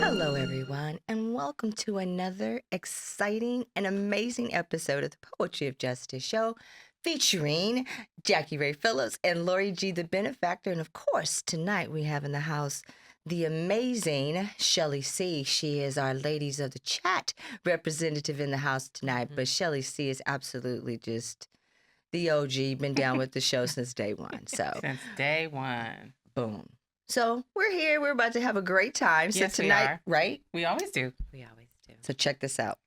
Hello, everyone, and welcome to another exciting and amazing episode of the Poetry of Justice show featuring JackieRay Phillips and Laurie G, the benefactor. And of course, tonight we have in the house the amazing Shelli C. She is our Ladies of the Chat representative in the house tonight, but Shelli C is absolutely just the OG, been down with the show since day one. So, Since day one. boom. So we're here. We're about to have a great time. So Yes, we tonight, are. right? We always do. We always do. So check this out.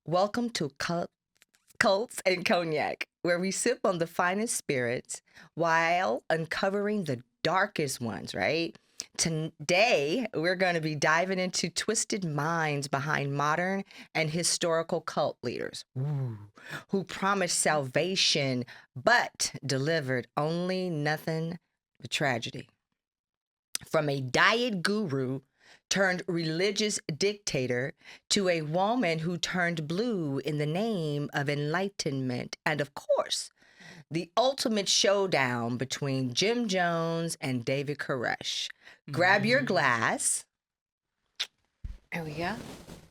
Welcome to Cults and Cognac, where we sip on the finest spirits while uncovering the darkest ones, right? Today, we're going to be diving into twisted minds behind modern and historical cult leaders who promised salvation but delivered only nothing but tragedy. From a diet guru turned religious dictator to a woman who turned blue in the name of enlightenment. And of course, the ultimate showdown between Jim Jones and David Koresh. Grab your glass. There we go.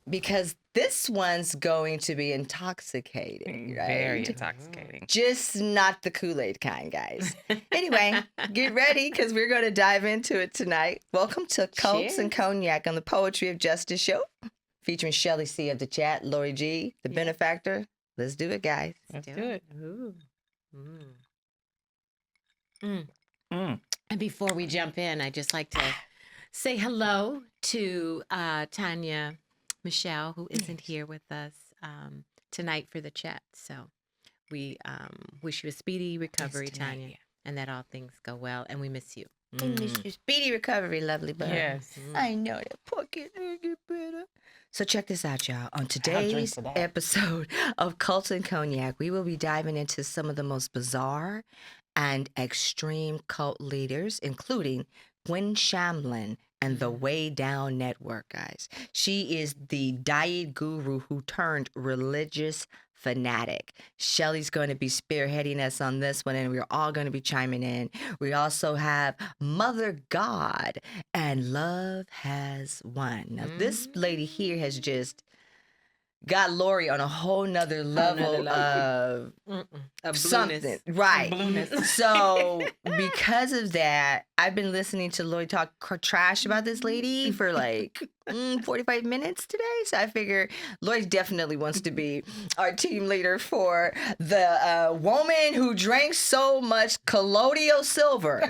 Because this one's going to be intoxicating, right? Very intoxicating. Just not the Kool-Aid kind, guys. Anyway, get ready because we're going to dive into it tonight. Welcome to Cults and Cognac on the Poetry of Justice show, featuring Shelli C of the chat, Laurie G, the benefactor. Let's do it, guys. Let's do it. Ooh. And before we jump in, I'd just like to say hello to Tanya Michelle, who isn't here with us tonight for the chat. So we wish you a speedy recovery, Yes, tonight, Tanya, and that all things go well. And we miss you. I miss you. Speedy recovery, lovely bird. Yes. I know that poor kid will get better. So check this out, y'all. On drink today's for that. episode of Cults and Cognac, we will be diving into some of the most bizarre and extreme cult leaders, including Gwen Shamblin and the Way Down Network, guys. She is the diet guru who turned religious fanatic. Shelli's going to be spearheading us on this one, and we're all going to be chiming in. We also have Mother God and Love Has Won. Now, this lady here has just got Laurie on a whole nother level of something. blueness. Right. Blueness. So because of that, I've been listening to Laurie talk trash about this lady for like 45 minutes today. So I figure Laurie definitely wants to be our team leader for the woman who drank so much colloidal silver.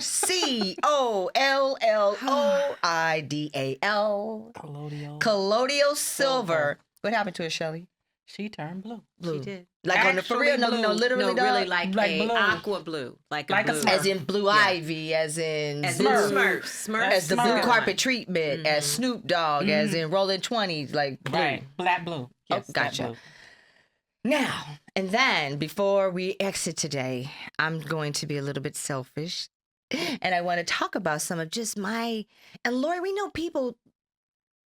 Colloidal. Colloidal silver. What happened to her, Shelli? She turned blue. Blue. She did. Like on the for Actually real? No, blue. literally, No, really dog? like Like a blue. aqua blue. Like Like a blue. Smurf. As in Blue Yeah. Ivy, as in As blue, in Smurfs. as the blue Smurf. carpet treatment, as Snoop Dogg, as in Rolling 20s, like blue. Right. Black blue. Yes, that gotcha. blue. Now, and then before we exit today, I'm going to be a little bit selfish. And I want to talk about some of just my, and Laurie, we know people,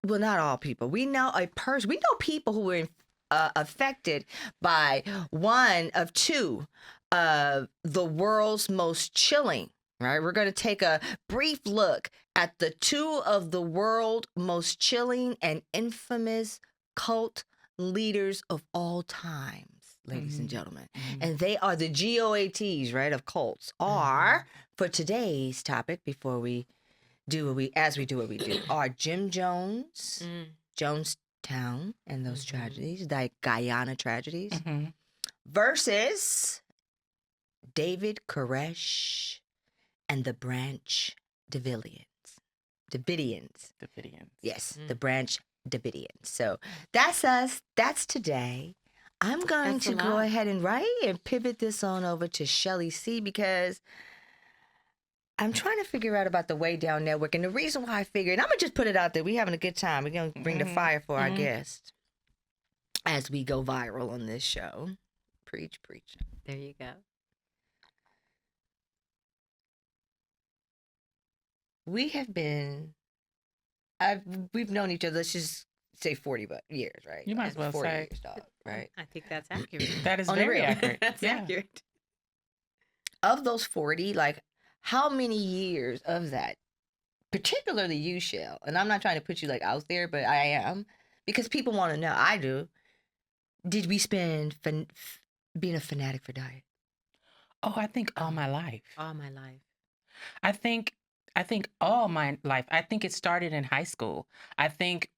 well, not all people. We know a person, we know people who were affected by one of two of the world's most chilling, right? We're going to take a brief look at the two of the world most chilling and infamous cult leaders of all times, ladies and gentlemen. And they are the GOATs, right, of cults, are, for today's topic, before we do what we, as we do what we do, are Jim Jones, Jonestown, and those tragedies, like Guyana tragedies, versus David Koresh and the Branch Davidians. Davidians. Davidians. Yes, the Branch Davidians. So that's us. That's today. I'm going That's to a go lot. ahead and write and pivot this on over to Shelli C because I'm trying to figure out about the Way Down Network. And the reason why I figured, I'm going to just put it out there. We're having a good time. We're going to bring the fire for our guest as we go viral on this show. Preach, preach. There you go. We have been, we've known each other. Let's just say 40 years, right? You might as well 40 say. years, dog, right? I think that's accurate. That is On the very real. accurate. That's Yeah. accurate. Of those 40, like, how many years of that, particularly you, Shell, and I'm not trying to put you, like, out there, but I am, because people want to know, I do, did we spend being a fanatic for diet? Oh, I think all my life. All my life. I think all my life. I think it started in high school. I think,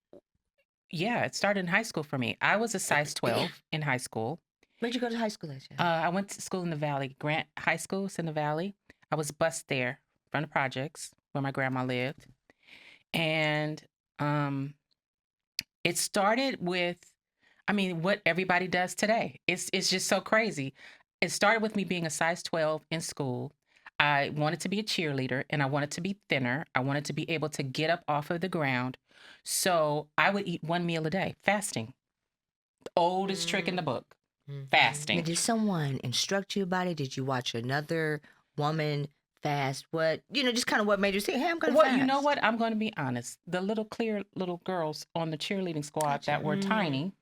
yeah, it started in high school for me. I was a size 12 in high school. Where'd you go to high school at, Shell? I went to school in the Valley, Grant High School. It's in the Valley. I was bused there from the projects where my grandma lived. And it started with, I mean, what everybody does today. It's just so crazy. It started with me being a size 12 in school. I wanted to be a cheerleader and I wanted to be thinner. I wanted to be able to get up off of the ground. So I would eat one meal a day, fasting. The oldest trick in the book, fasting. And did someone instruct you about it? Did you watch another woman fast? What, just kind of what made you say, hey, I'm going to fast? Well, you know what? I'm going to be honest. The little clear little girls on the cheerleading squad that were tiny,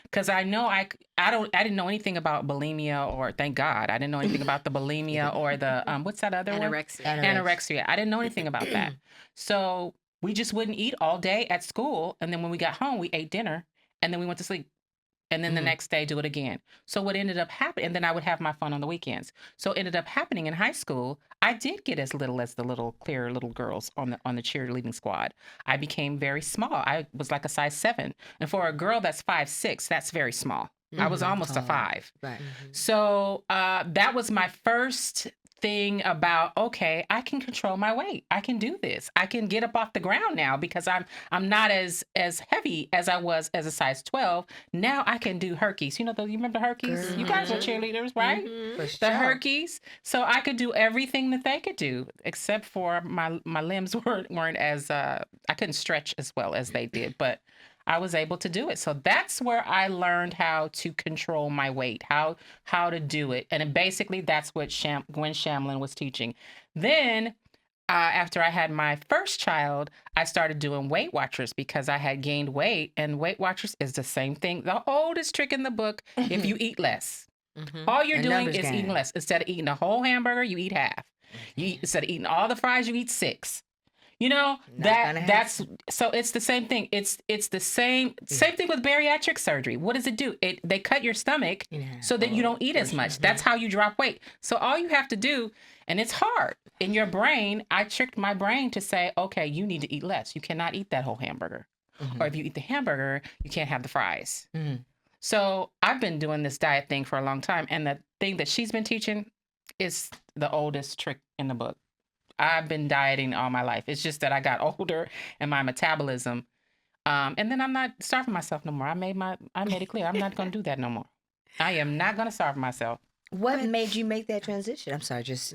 because I know I didn't know anything about bulimia, or thank God I didn't know anything about the bulimia or the what's that other Anorexia. one? Anorexia. I didn't know anything about that. So we just wouldn't eat all day at school, and then when we got home, we ate dinner, and then we went to sleep. And then the next day, do it again. So what ended up happening, and then I would have my fun on the weekends. So it ended up happening in high school, I did get as little as the little clear little girls on the cheerleading squad. I became very small. I was like a size 7. And for a girl that's 5'6", that's very small. I was almost a 5. Right. So that was my first thing about, okay, I can control my weight. I can do this. I can get up off the ground now because I'm not as heavy as I was as a size 12. Now I can do Herkies. You remember Herkies? Girl. You guys were cheerleaders, right? For The sure. Herkies. So I could do everything that they could do, except for my limbs weren't as I couldn't stretch as well as they did, but I was able to do it. So that's where I learned how to control my weight, how to do it. And basically that's what Gwen Shamblin was teaching. Then after I had my first child, I started doing Weight Watchers because I had gained weight. And Weight Watchers is the same thing. The oldest trick in the book, if you eat less. All you're doing is eating less. Instead of eating a whole hamburger, you eat half. Instead of eating all the fries, you eat 6. That's so it's the same thing. It's the same thing with bariatric surgery. What does it do? They cut your stomach so that you don't eat as much. That's how you drop weight. So all you have to do, and it's hard in your brain. I tricked my brain to say, okay, you need to eat less. You cannot eat that whole hamburger. Or if you eat the hamburger, you can't have the fries. So I've been doing this diet thing for a long time. And the thing that she's been teaching is the oldest trick in the book. I've been dieting all my life. It's just that I got older and my metabolism. And then I'm not starving myself no more. I made it clear. I'm not going to do that no more. I am not going to starve myself. What made you make that transition? I'm sorry, just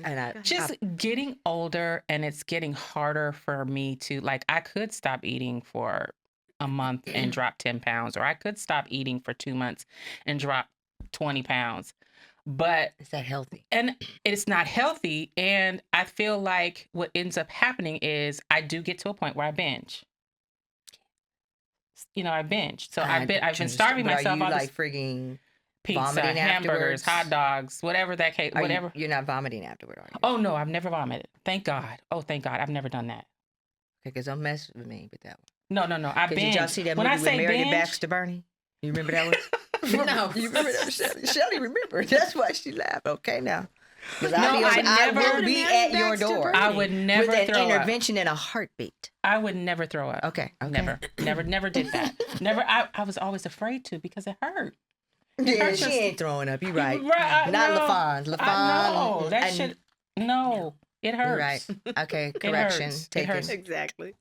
getting older, and it's getting harder for me to, like, I could stop eating for a month and drop 10 pounds, or I could stop eating for 2 months and drop 20 pounds. But is that healthy? And it's not healthy. And I feel like what ends up happening is I do get to a point where I binge. I binge. So I've been starving myself. Are you like frigging pizza, vomiting hamburgers, afterwards? hot dogs, whatever that case, whatever. You're not vomiting afterward, are you? Oh no, I've never vomited. Thank God. Oh, thank God, I've never done that. Okay, because don't mess with me with that No. one. I binge. Did y'all see that movie with Marion Baxter Bernie? You remember that one? No. You remember that? Shelly remembered. That's why she laughed. Okay, now. No, I will be at your door. I would never with an throw intervention in a heartbeat. I would never throw up. Okay. Never did that. Never. I was always afraid to because it hurt. Yeah, she ain't throwing up. You right. Right, Not no. LaFon. No, that shit. No, it hurts. Right. Okay. Correction. It hurts. Exactly.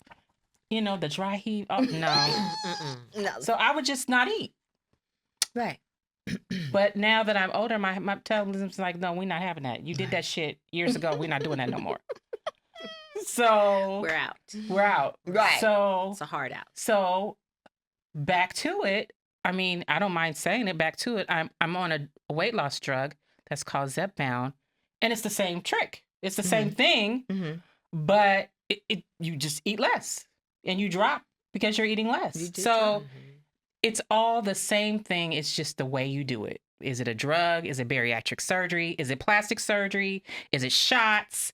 The dry heave. Oh no. No. So I would just not eat. Right. But now that I'm older, my metabolism's like, no, we're not having that. You did that shit years ago. We're not doing that no more. So we're out. Right. So it's a hard out. So back to it. I mean, I don't mind saying it. Back to it. I'm on a weight loss drug that's called Zepbound, and it's the same trick. It's the same thing, but you just eat less and you drop because you're eating less. You do So try. it's all the same thing. It's just the way you do it. Is it a drug? Is it bariatric surgery? Is it plastic surgery? Is it shots?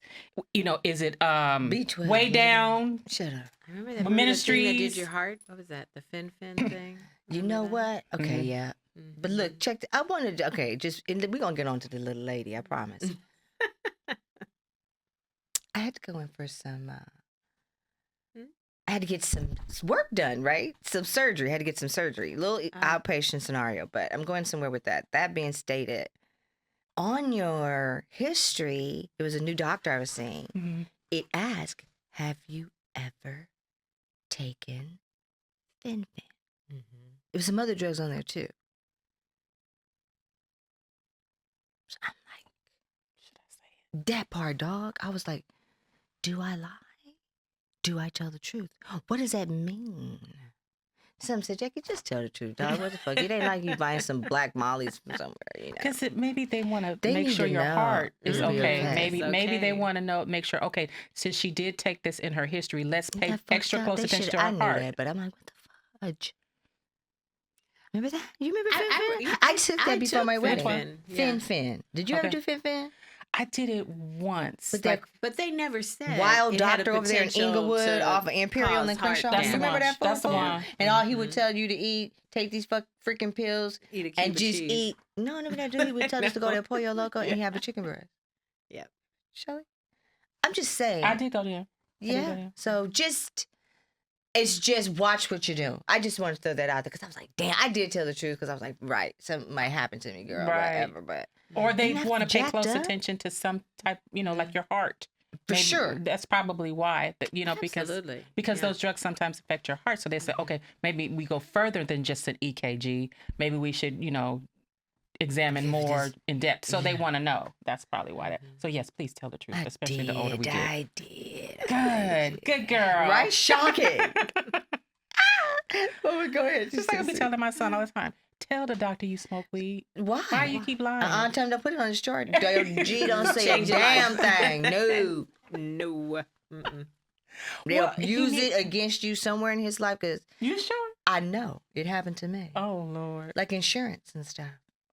Is it B12, way yeah. down? Shut up. I remember that thing that did Ministries. your heart. What was that? The fin thing. You Remember know that? what? Okay, Mhm. yeah. But look, check. I wanted. Okay, we're gonna get on to the little lady. I promise. I had to go in for some. I had to get some work done, right? Some surgery. I had to get some surgery. Little outpatient scenario, but I'm going somewhere with that. That being stated, on your history, it was a new doctor I was seeing. Mm-hmm. It asked, "Have you ever taken fen?" It was some other drugs on there too. So I'm like, Should I say it? that part, dog. I was like, do I lie? Do I tell the truth? What does that mean? Some said, Jackie, just tell the truth, dog. What the fuck? It ain't like you buying some black mollies from somewhere, Because maybe they want to They make need sure to your know heart is it'll be okay. okay. Maybe they Okay. want to make sure. Okay, since she did take this in her history, let's Isn't pay that fucked extra up? close They attention should- to her I knew heart. that, but I'm like, what the fudge? Remember that? You remember I- Fin? I- I took that I before took my Fin wedding. Fin, yeah. Fin. Did you ever Okay. do Fin? I did it once. But that But they never said wild it had a doctor over there in potential Inglewood to off of Imperial cause and heart Crenshaw. That's You the remember one. that That's the fool? one. And all he would tell you to eat, take these freaking pills Eat a cube and of just cheese. eat. No, that dude, he would tell us to go to Pollo Loco and have a chicken breast. Yep. Shelly? I'm just saying. I did go there. did go Yeah. there. So it's just watch what you do. I just want to throw that out there because I was like, damn, I did tell the truth because I was like, right, something might happen to me, girl, Right. whatever. But Or they Isn't that want to pay jacked close up? attention to some type, like your heart. For sure. That's probably why, Absolutely. because Yeah. those drugs sometimes affect your heart. So they say, okay, maybe we go further than just an EKG. Maybe we should, examine more in depth. So they want to know. That's probably why. So yes, please tell the truth, especially the older we get. I did. Good girl. Right? Shocking. Well, go ahead. Just like I be telling my son all the time. Tell the doctor you smoke weed. Why? Why you keep lying? Tell him to put it on his chart. G don't say a Change your damn life. thing. No. No. Mm-mm. They'll Well, he use need- it against you somewhere in his life because You sure? I know it happened to me. Oh Lord. Like insurance and stuff.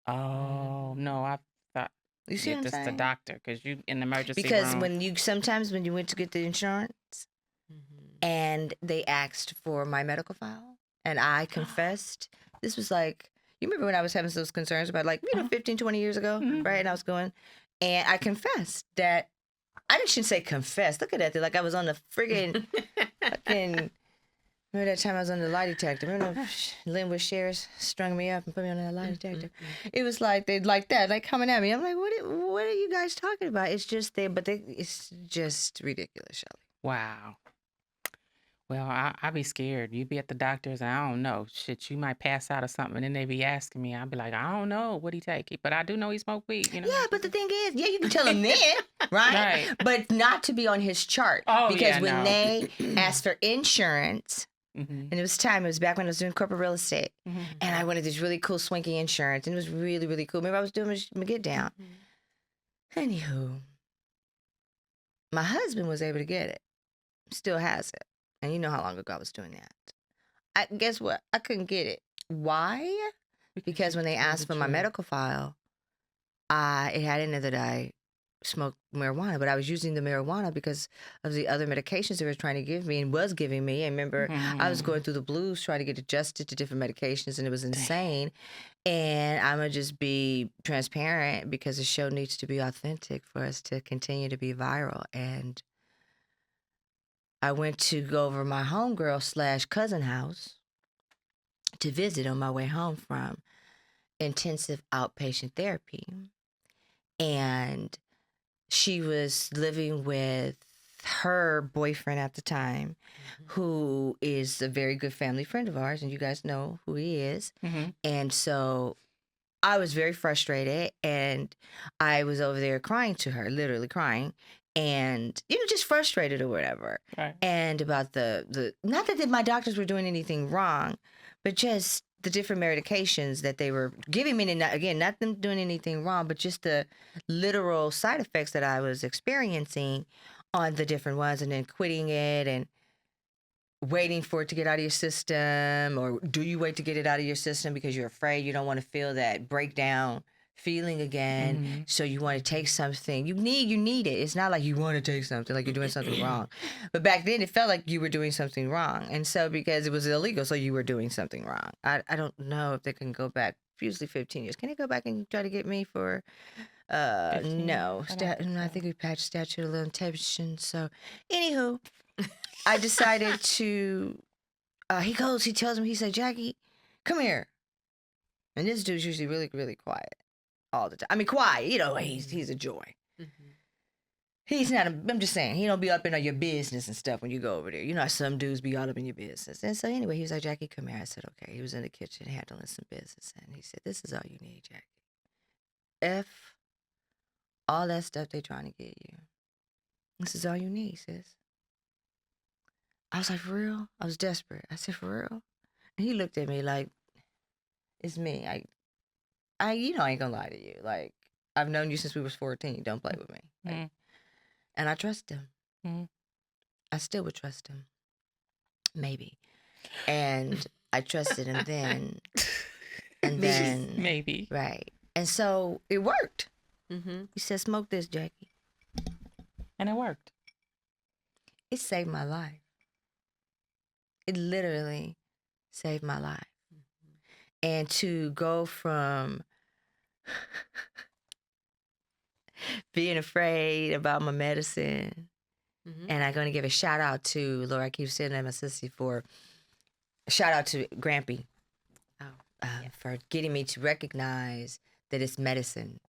Oh no, I thought You see get what I'm this saying? the doctor because you in the emergency Because room. sometimes when you went to get the insurance and they asked for my medical file and I confessed, this was like, you remember when I was having those concerns about 15, 20 years ago, Mhm. right? And I was going, and I confessed that, I shouldn't say confess. Look at that. Like I was on the friggin' fucking, remember that time I was on the lie detector? Remember when Linwood Shares strung me up and put me on that lie detector? It was like, they like that, like coming at me. I'm like, what are you guys talking about? It's just it's just ridiculous, Shelly. Wow. Well, I be scared. You be at the doctor's and I don't know. Shit, you might pass out or something. And then they be asking me. I'll be like, I don't know what he take. But I do know he smoke weed, Yeah, but the thing is, you can tell him then, right? Right. But not to be on his chart. Oh, because yeah, when no. they asked for insurance, Mhm. and it was back when I was doing corporate real estate, Mhm. and I wanted this really cool swanky insurance, and it was really, really cool. Maybe I was doing my get down. Anywho, my husband was able to get it, still has it. And you know how long ago I was doing that. Guess what? I couldn't get it. Why? Because when they asked for my medical file, it had in there that I smoked marijuana, but I was using the marijuana because of the other medications they were trying to give me and was giving me. And remember, I was going through the blues trying to get adjusted to different medications, and it was insane. And I'm going to just be transparent because the show needs to be authentic for us to continue to be viral. And I went to go over my homegirl / cousin house to visit on my way home from intensive outpatient therapy. And she was living with her boyfriend at the time, who is a very good family friend of ours, and you guys know who he is. Mhm. And so I was very frustrated, and I was over there crying to her, literally crying, and just frustrated or whatever. Right. And about the not that my doctors were doing anything wrong, but just the different medications that they were giving me. And again, not them doing anything wrong, but just the literal side effects that I was experiencing on the different ones, and then quitting it. And waiting for it to get out of your system, or do you wait to get it out of your system because you're afraid you don't want to feel that breakdown feeling again? So you want to take something. You need it. It's not like you want to take something like you're doing something wrong. But back then it felt like you were doing something wrong. And so because it was illegal, so you were doing something wrong. I don't know if they can go back, usually 15 years. Can they go back and try to get me for 15? no. I don't think I so. think we patched statute of limitations. So anywho, I decided to he tells me, he said, Jackie, come here. And this dude's usually really, really quiet all the time. I mean, quiet, he's a joy. Mm-hmm. He's not, I'm just saying, he don't be up in your business and stuff when you go over there. You know how some dudes be all up in your business. And so anyway, he was like, Jackie, come here. I said, okay. He was in the kitchen handling some business. And he said, this is all you need, Jackie. F all that stuff they trying to get you. This is all you need, sis. I was like, for real? I was desperate. I said, for real? And he looked at me like, it's me. I ain't gonna lie to you. Like, I've known you since we was 14. Don't play with me. Like, and I trust him. I still would trust him. Maybe. And I trusted him then. And then. Maybe. Right. And so it worked. Mm-hmm. He said, smoke this, Jackie. And it worked. It saved my life. It literally saved my life. And to go from being afraid about my medicine, and I'm going to give a shout out to Laurie. I keep saying that, my sister, for a shout out to Grampy for getting me to recognize that it's medicine.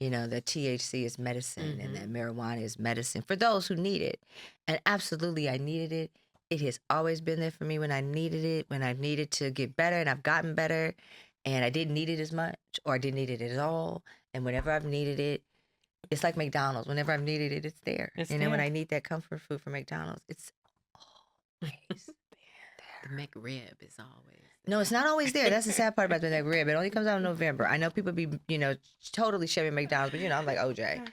That THC is medicine and that marijuana is medicine for those who need it. And absolutely, I needed it. It has always been there for me when I needed it, when I needed to get better, and I've gotten better. And I didn't need it as much, or I didn't need it at all. And whenever I've needed it, it's like McDonald's. Whenever I've needed it, it's there. It's and there. then when I need that comfort food from McDonald's, it's always there. The McRib is always. No, it's not always there. That's the sad part about the McRib. It only comes out in November. I know people be, totally shaming McDonald's, but I'm like, OJ,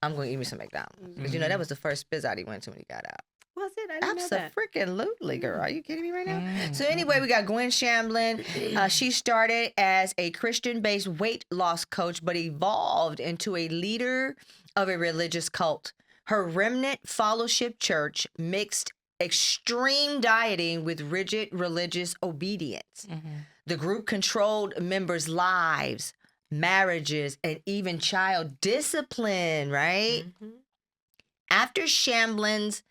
I'm going to eat me some McDonald's. Because, that was the first Bizzot he went to when he got out. Was it? I didn't know that. Absolutely, girl. Are you kidding me right now? So anyway, we got Gwen Shamblin. She started as a Christian-based weight loss coach, but evolved into a leader of a religious cult. Her remnant fellowship church mixed extreme dieting with rigid religious obedience. The group controlled members' lives, marriages, and even child discipline, right? After Shelli,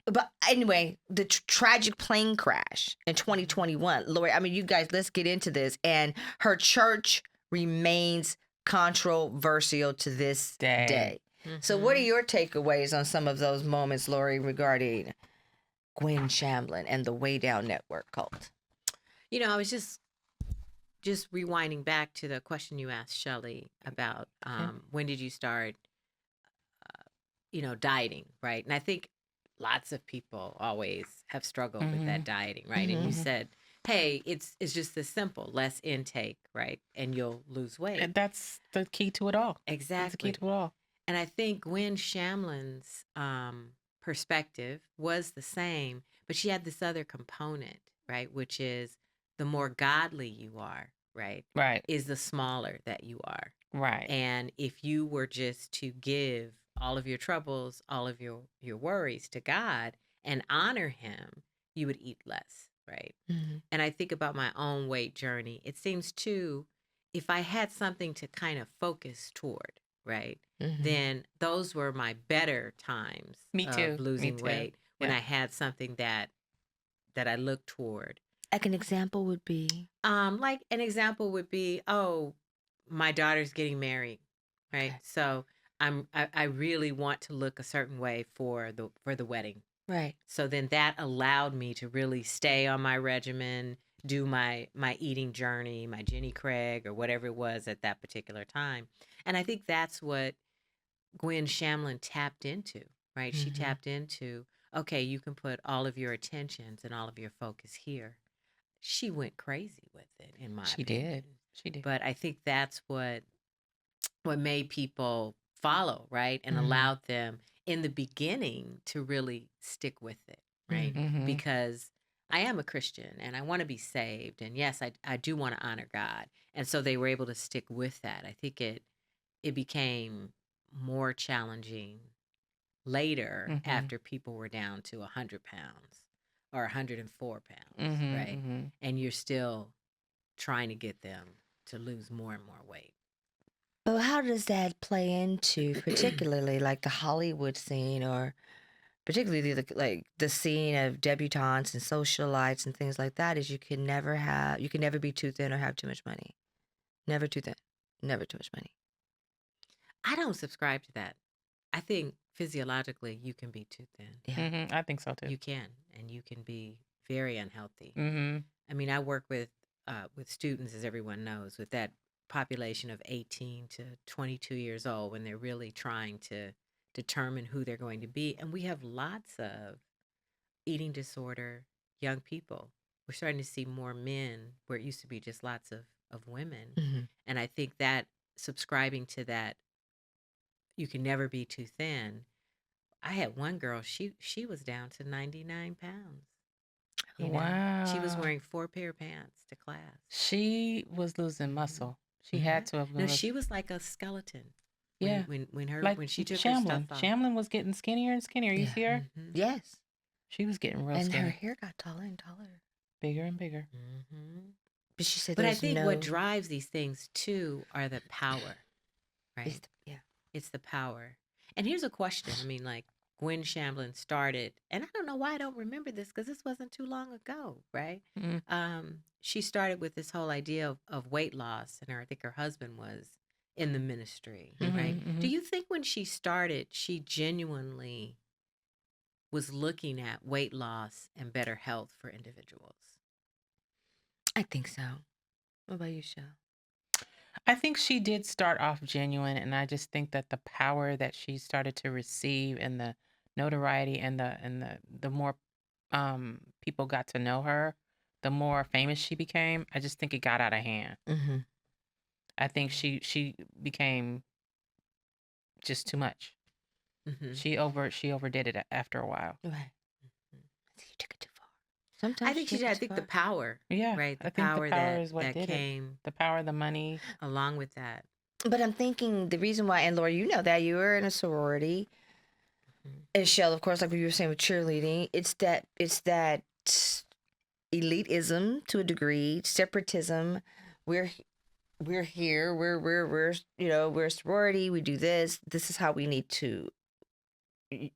but anyway, the tragic plane crash in 2021. Laurie, I mean, you guys, let's get into this. And her church remains controversial to this day. So what are your takeaways on some of those moments, Laurie, regarding Gwen Shamblin and the Way Down Network cult? I was just rewinding back to the question you asked Shelli about when did you start, dieting, right? And I think lots of people always have struggled with that dieting, right? And you said, hey, it's just this simple, less intake, right? And you'll lose weight. And that's the key to it all. Exactly. That's the key to it all. And I think Gwen Shamblin's perspective was the same, but she had this other component, right? Which is the more godly you are, right? Right. Is the smaller that you are. Right. And if you were just to give all of your troubles, all of your worries to God and honor him, you would eat less, right? And I think about my own weight journey. It seems too, if I had something to kind of focus toward, right, then those were my better times of losing weight when I had something that I looked toward. Like an example would be? Oh, my daughter's getting married, right? Okay. So I really want to look a certain way for the wedding. Right. So then that allowed me to really stay on my regimen, do my eating journey, my Jenny Craig or whatever it was at that particular time. And I think that's what Gwen Shamblin tapped into, right? She tapped into, okay, you can put all of your attentions and all of your focus here. She went crazy with it, in my opinion. She did. But I think that's what made people follow, right? And Mhm. allowed them in the beginning to really stick with it, right? Mhm. Because I am a Christian and I want to be saved. And yes, I do want to honor God. And so they were able to stick with that. I think it became more challenging later Mhm. after people were down to 100 pounds or 104 pounds, Mhm. right? Mhm. And you're still trying to get them to lose more and more weight. But how does that play into particularly like the Hollywood scene, or particularly like the scene of debutantes and socialites and things like that? Is you can never be too thin or have too much money. Never too thin, never too much money. I don't subscribe to that. I think physiologically you can be too thin. Yeah. Mhm. I think so too. You can, and you can be very unhealthy. Mhm. I mean, I work with students, as everyone knows, with that population of 18 to 22 years old when they're really trying to determine who they're going to be. And we have lots of eating disorder young people. We're starting to see more men where it used to be just lots of women. Mhm. And I think that subscribing to that, you can never be too thin. I had one girl, she was down to 99 pounds. You know, she was Wow. wearing 4 pair of pants to class. She was losing Mhm. muscle. She Mhm. had to have No, been. she was like a skeleton Yeah. when Like when she took her stuff off. Shamblin was getting skinnier and skinnier. You Yeah. see her? Mhm. Yes. She was getting real And her skinny, hair got taller and taller. bigger and bigger. Mhm. But she said But I there's think no. what drives these things too are the power, right? Yeah. It's the power. And here's a question. I mean, like Gwen Shamblin started, and I don't know why I don't remember this because this wasn't too long ago, right? Mm. She started with this whole idea of weight loss, and I think her husband was in the ministry, Mhm. right? Do Mhm. you think when she started, she genuinely was looking at weight loss and better health for individuals? I think so. What about you, Shell? I think she did start off genuine, and I just think that the power that she started to receive and the notoriety and the more people got to know her, the more famous she became. I just think it got out of hand. Mm-hmm. I think she became just too much. Mm-hmm. She overdid it after a while. Right. Mm-hmm. I think you took it too far. Sometimes I think you she take did. I it too think the far. power, Yeah, right? The I think the power power is what that did it. came The power, the money. along with that. But I'm thinking the reason why, and Laura, you know that you were in a sorority, Mhm. and Shell, of course, like we were saying with cheerleading, it's that elitism to a degree, separatism. We're here. We're we're a sorority. We do this. This is how we need to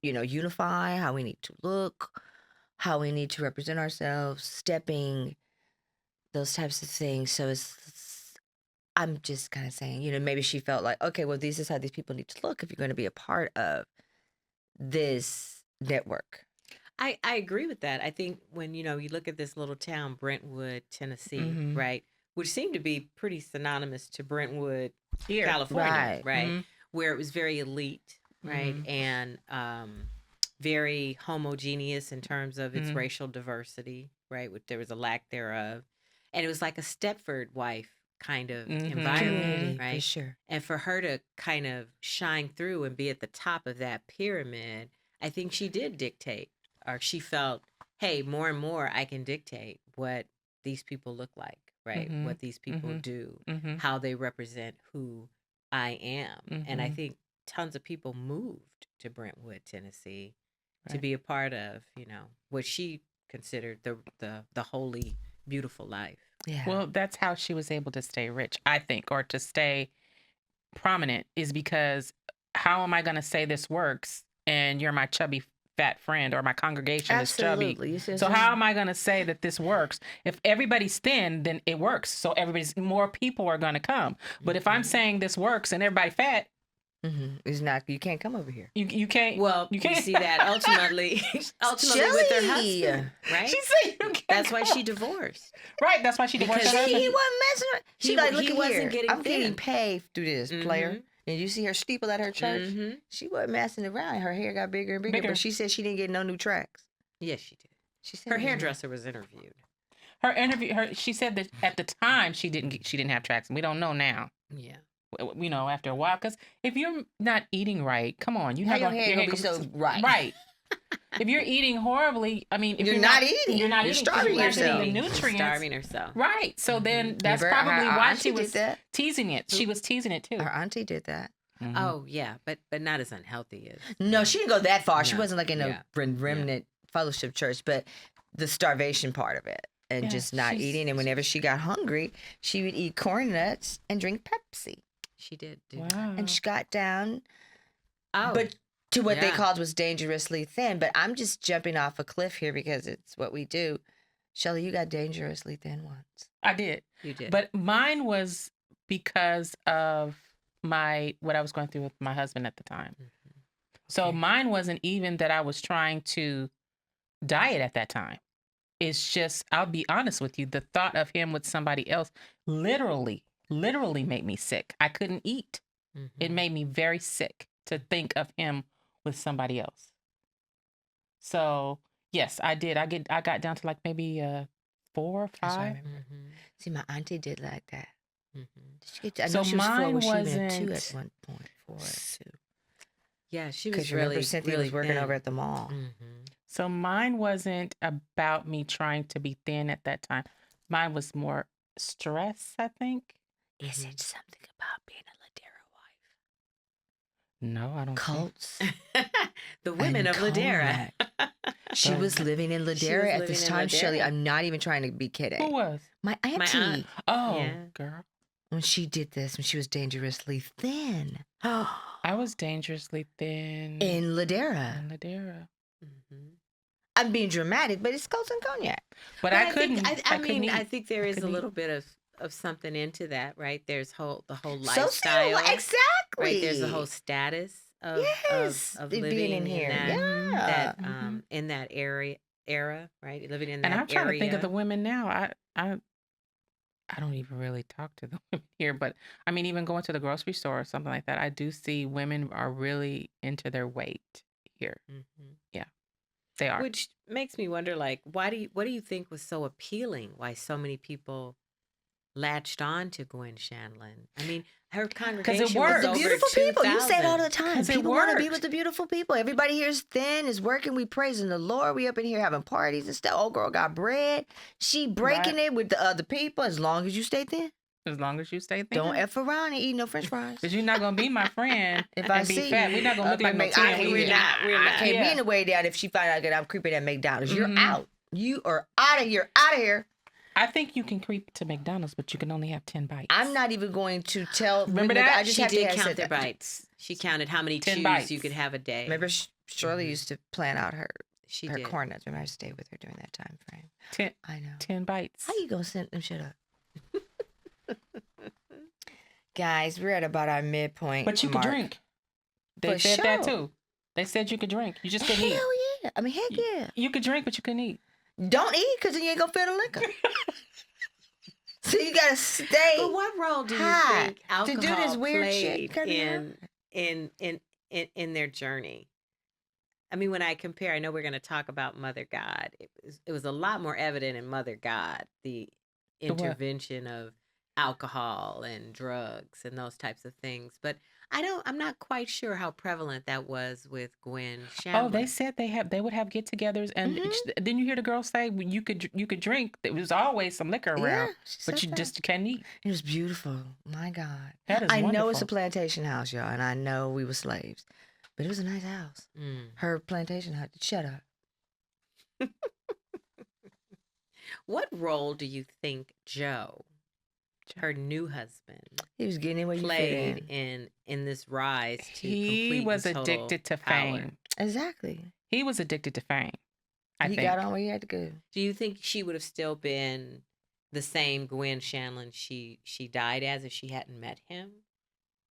unify. How we need to look. How we need to represent ourselves. Stepping. Those types of things. So I'm just kind of saying, maybe she felt like, okay, well, this is how these people need to look if you're going to be a part of this network. I agree with that. I think when you look at this little town, Brentwood, Tennessee, Mhm. right, which seemed to be pretty synonymous to Brentwood, Here. California, Right. right, Mhm. where it was very elite, right, Mhm. and very homogeneous in terms of its Mhm. racial diversity, right, which there was a lack thereof, and it was like a Stepford wife kind of Mhm. environment, Community, for right, sure. and for her to kind of shine through and be at the top of that pyramid, I think she did dictate, or she felt, hey, more and more I can dictate what these people look like, right? Mhm. What these people Mhm. do, Mhm. how they represent who I am. And I Mhm. think tons of people moved to Brentwood, Tennessee to Right. be a part of, what she considered the holy, beautiful life. Yeah. Well, that's how she was able to stay rich, I think, or to stay prominent, is because how am I going to say this works and you're my chubby fat friend, or my congregation is chubby? Absolutely. You see what So I'm how saying? am I going to say that this works? If everybody's thin, then it works. So more people are going to come. But if I'm Mhm. saying this works and everybody fat, It's not. You can't come over here. you can't. Well, you you can't see that ultimately with her Shelly! husband, right? She said you can't. That's why come she over. divorced. Right. That's why she divorced Because her See, husband. he wasn't messing with. She he- like, look he at wasn't here. getting I'm getting thin. paid through this, player. Mhm. And you see her steeple at her church. Mhm. She wasn't messing around. Her hair got bigger and bigger, Bigger. but she said she didn't get no new tracks. Yes, she did. She said Her it was hairdresser was interviewed. Her interview. She said that at the time she didn't have tracks, and we don't know now. Yeah. after a while. Because if you're not eating right, come on, How your hair gonna be so right? Right. If you're eating horribly, I mean, if You're not eating. You're not You're eating. 'cause starving you're not getting yourself. the nutrients. Starving herself. Right. So then that's Remember, probably our why auntie she did was that. teasing it. She was teasing it too. Our auntie did that. Mhm. Oh yeah, but not as unhealthy as. No, she didn't go that far. She No. wasn't like in a Yeah. remnant fellowship church, but the starvation part of it and Yeah, just not eating. And whenever she got hungry, she would eat corn nuts and drink Pepsi. She did. Do Wow. that. And she got down, Oh, but to what they yeah. called was dangerously thin. But I'm just jumping off a cliff here because it's what we do. Shelli, you got dangerously thin once. I did. you did. But mine was because of what I was going through with my husband at the time. Mhm. So Okay. mine wasn't even that I was trying to diet at that time. It's just, I'll be honest with you, the thought of him with somebody else literally made me sick. I couldn't eat. It Mhm. made me very sick to think of him with somebody else. So yes, I did. I got down to like maybe 4 or That's what I 5. remember. Mhm. See, my auntie did like that. Mhm. Did she get? I So know she was 4. mine Was she even at 2 wasn't- at one point? 4 at 2. Yeah, she was Because really, remember, Cynthia really was working thin. over at the mall. Mhm. So mine wasn't about me trying to be thin at that time. Mine was more stress, I think. Is it something about being a Ladera wife? No, I don't think. Cults. The women and of Ladera. She was living in Ladera at living this in time, Shelly. Ladera. I'm not even trying to be Who kidding. was? My auntie, aunt. Oh, Yeah. girl. when she did this, when she was dangerously thin I was dangerously thin in Ladera. in Ladera. Mhm. I'm being dramatic, but it's Colts and Cognac. But But I couldn't. I couldn't mean, I eat. think there I is a couldn't little bit of something into that, right? There's the whole So lifestyle, exactly. right? There's the whole status of Yes, of it living being in here. Yeah. in that era, right? Living in that And I'm trying to think of the area. women now. I don't even really talk to the women here, but I mean, even going to the grocery store or something like that, I do see women are really into their weight here. Mhm. They are. Which makes me wonder, like, what do you think was so appealing? Why so many people latched on to Gwen Shamblin? I mean, her congregation worked. was The over beautiful people. You say it all the 2,000. time. 'Cause it People want to be worked. with the beautiful people. Everybody here is thin, is working. We praising the Lord. We up in here having parties and stuff. Old girl got bread. She breaking it with the other people as long as you stay thin. As long as you stay thin. Don't F around and eat no french fries. Because you're not going to be my friend If and I be see fat. you, We're not going to look like no I 10. can't, We're not. I can't Yeah. be in the way down if she find out that I'm creeping at McDonald's. You're Mhm. out. You are out of here. Out of here. I think you can creep to McDonald's, but you can only have 10 bites. I'm not even going to tell. Remember that? I just She have to did have count said their that. bites. She counted how many 10 chews bites. you could have a day. Remember, Shirley Mhm. used to plan out her She her did. corn nuts. Remember, I stayed with her during that time frame. 10, I know. 10 bites. How you gonna send them shit up? Guys, we're at about our midpoint. But you could mark. drink. They For said that sure. too. They said you could drink. You just couldn't eat. Hell yeah! I mean, heck yeah. You could drink, but you couldn't eat. Don't eat, cause then you ain't gonna feel the liquor. So you gotta stay. But what role do you high think to alcohol do this weird shit, played cutting in their journey? I mean, when I compare, I know we're going to talk about Mother God. It was a lot more evident in Mother God, the The what? intervention of alcohol and drugs and those types of things. But I'm not quite sure how prevalent that was with Gwen Shamblin. Oh, they said they would have get-togethers, and then you hear the girl say well, you could drink. There was always some liquor around, Yeah, she but said you that. just can't eat. It was beautiful. My God. That is I know it's a wonderful. plantation house, y'all, and I know we were slaves, but it was a nice house. Mm. Her plantation house. Shut up. What role do you think Joe, her new husband, He was getting in where you fit played in. in this rise to He complete was and total addicted to power? fame. Exactly. He was addicted to fame. I he think. got on where he had to go. Do you think she would have still been the same Gwen Shamblin she died as if she hadn't met him?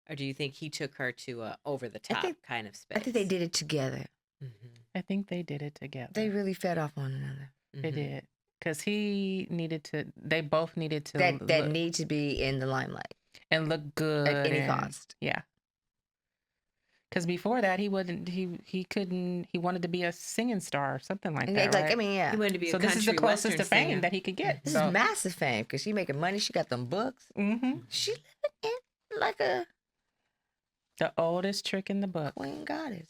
Or do you think he took her to a over the top kind of space? I think they did it together. Mm-hmm. I think they did it together. They really fed off one another. They did. Because he needed to. They both needed to. That look, need to be in the limelight and look good at any and- cost. Yeah. Because before that, he wouldn't. He couldn't. He wanted to be a singing star or something like And that. like, right? I mean, yeah. He wanted to be So a this country is the closest western to fame singer. that he could get. This So, is massive fame because she making money. She got them books. mm-hmm. She living in like a The oldest trick in the book. Queen Goddess.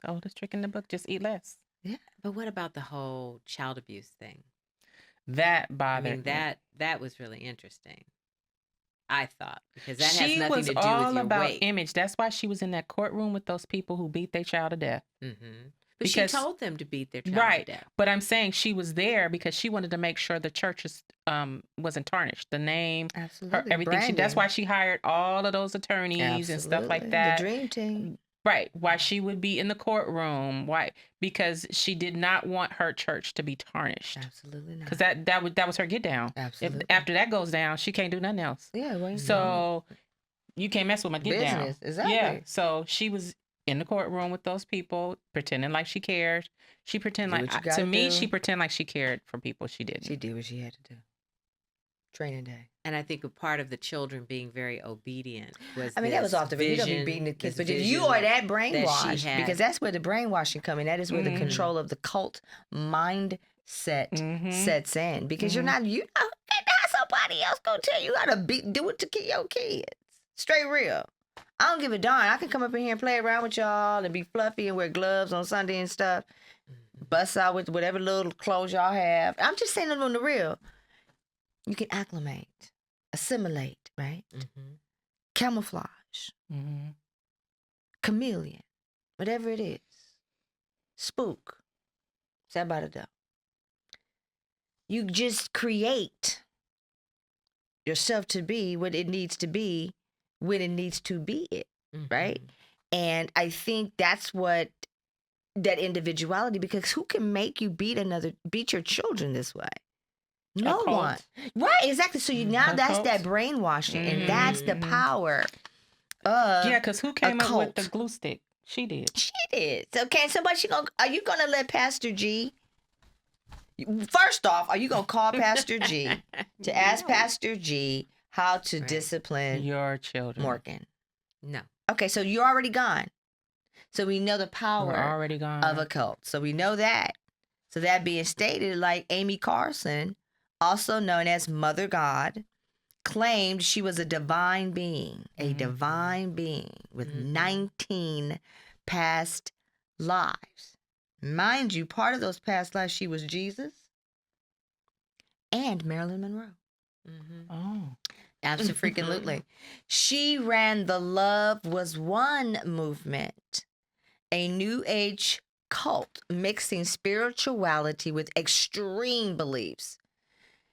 The oldest trick in the book. Just eat less. Yeah. But what about the whole child abuse thing? That I bothered mean, me. that was really interesting. I thought, because that She has nothing was to do all with your about weight. image. That's why she was in that courtroom with those people who beat their child to death. Mm-hmm. But Because- she told them to beat their child Right. to death. But I'm saying she was there because she wanted to make sure the church wasn't tarnished. The name, Absolutely. everything. That's Branding. why she hired all of those attorneys and stuff like Absolutely. that. The dream team. Right. Why she would be in the courtroom. Why? Because she did not want her church to be tarnished. Absolutely not. Because that was her get down. Absolutely. After that goes down, she can't do nothing else. Yeah. Well, So you can't mess with my get down. business. Exactly. Yeah. So she was in the courtroom with those people, pretending like she cared. She pretended Do what you like gotta to me, do. she pretended like she cared for people. She didn't. She did what she had to do. Training day. And I think a part of the children being very obedient was I mean, that was this off the You don't be vision- beating the kids, this but if you vision are that she brainwashed, had. because that's where the brainwashing come in. That is where the Mhm. control of the cult mindset Mhm. sets in. Because you're Mhm. not not somebody else gonna tell you how to do it to your kids. Straight real. I don't give a darn. I can come up in here and play around with y'all and be fluffy and wear gloves on Sunday and stuff. Bust out with whatever little clothes y'all have. I'm just saying it on the real. You can acclimate, assimilate, right? Mhm. Camouflage, Mhm. chameleon, whatever it is. Spook. Saved the dough. You just create yourself to be what it needs to be when it needs to be it, right? Mhm. And I think that's what that individuality, because who can make you beat your children this way? No cult. one. Right, exactly. So now A that's cult. that brainwashing, and that's the Mhm. power of Yeah, because who came up with the cult. glue stick? She did. She did. So can somebody? Are you gonna let Pastor G? First off, are you gonna call Pastor G to ask No. Pastor G how to Right. discipline Your children. Morgan? No. Okay, so you're already gone. So we know the We're power already gone. of a cult. So we know that. So that being stated, like Amy Carson, also known as Mother God, claimed she was a divine being, with Mhm. 19 past lives. Mind you, part of those past lives, she was Jesus and Marilyn Monroe. Mhm. Oh. Absolutely. She ran the Love Was One movement, a new age cult mixing spirituality with extreme beliefs.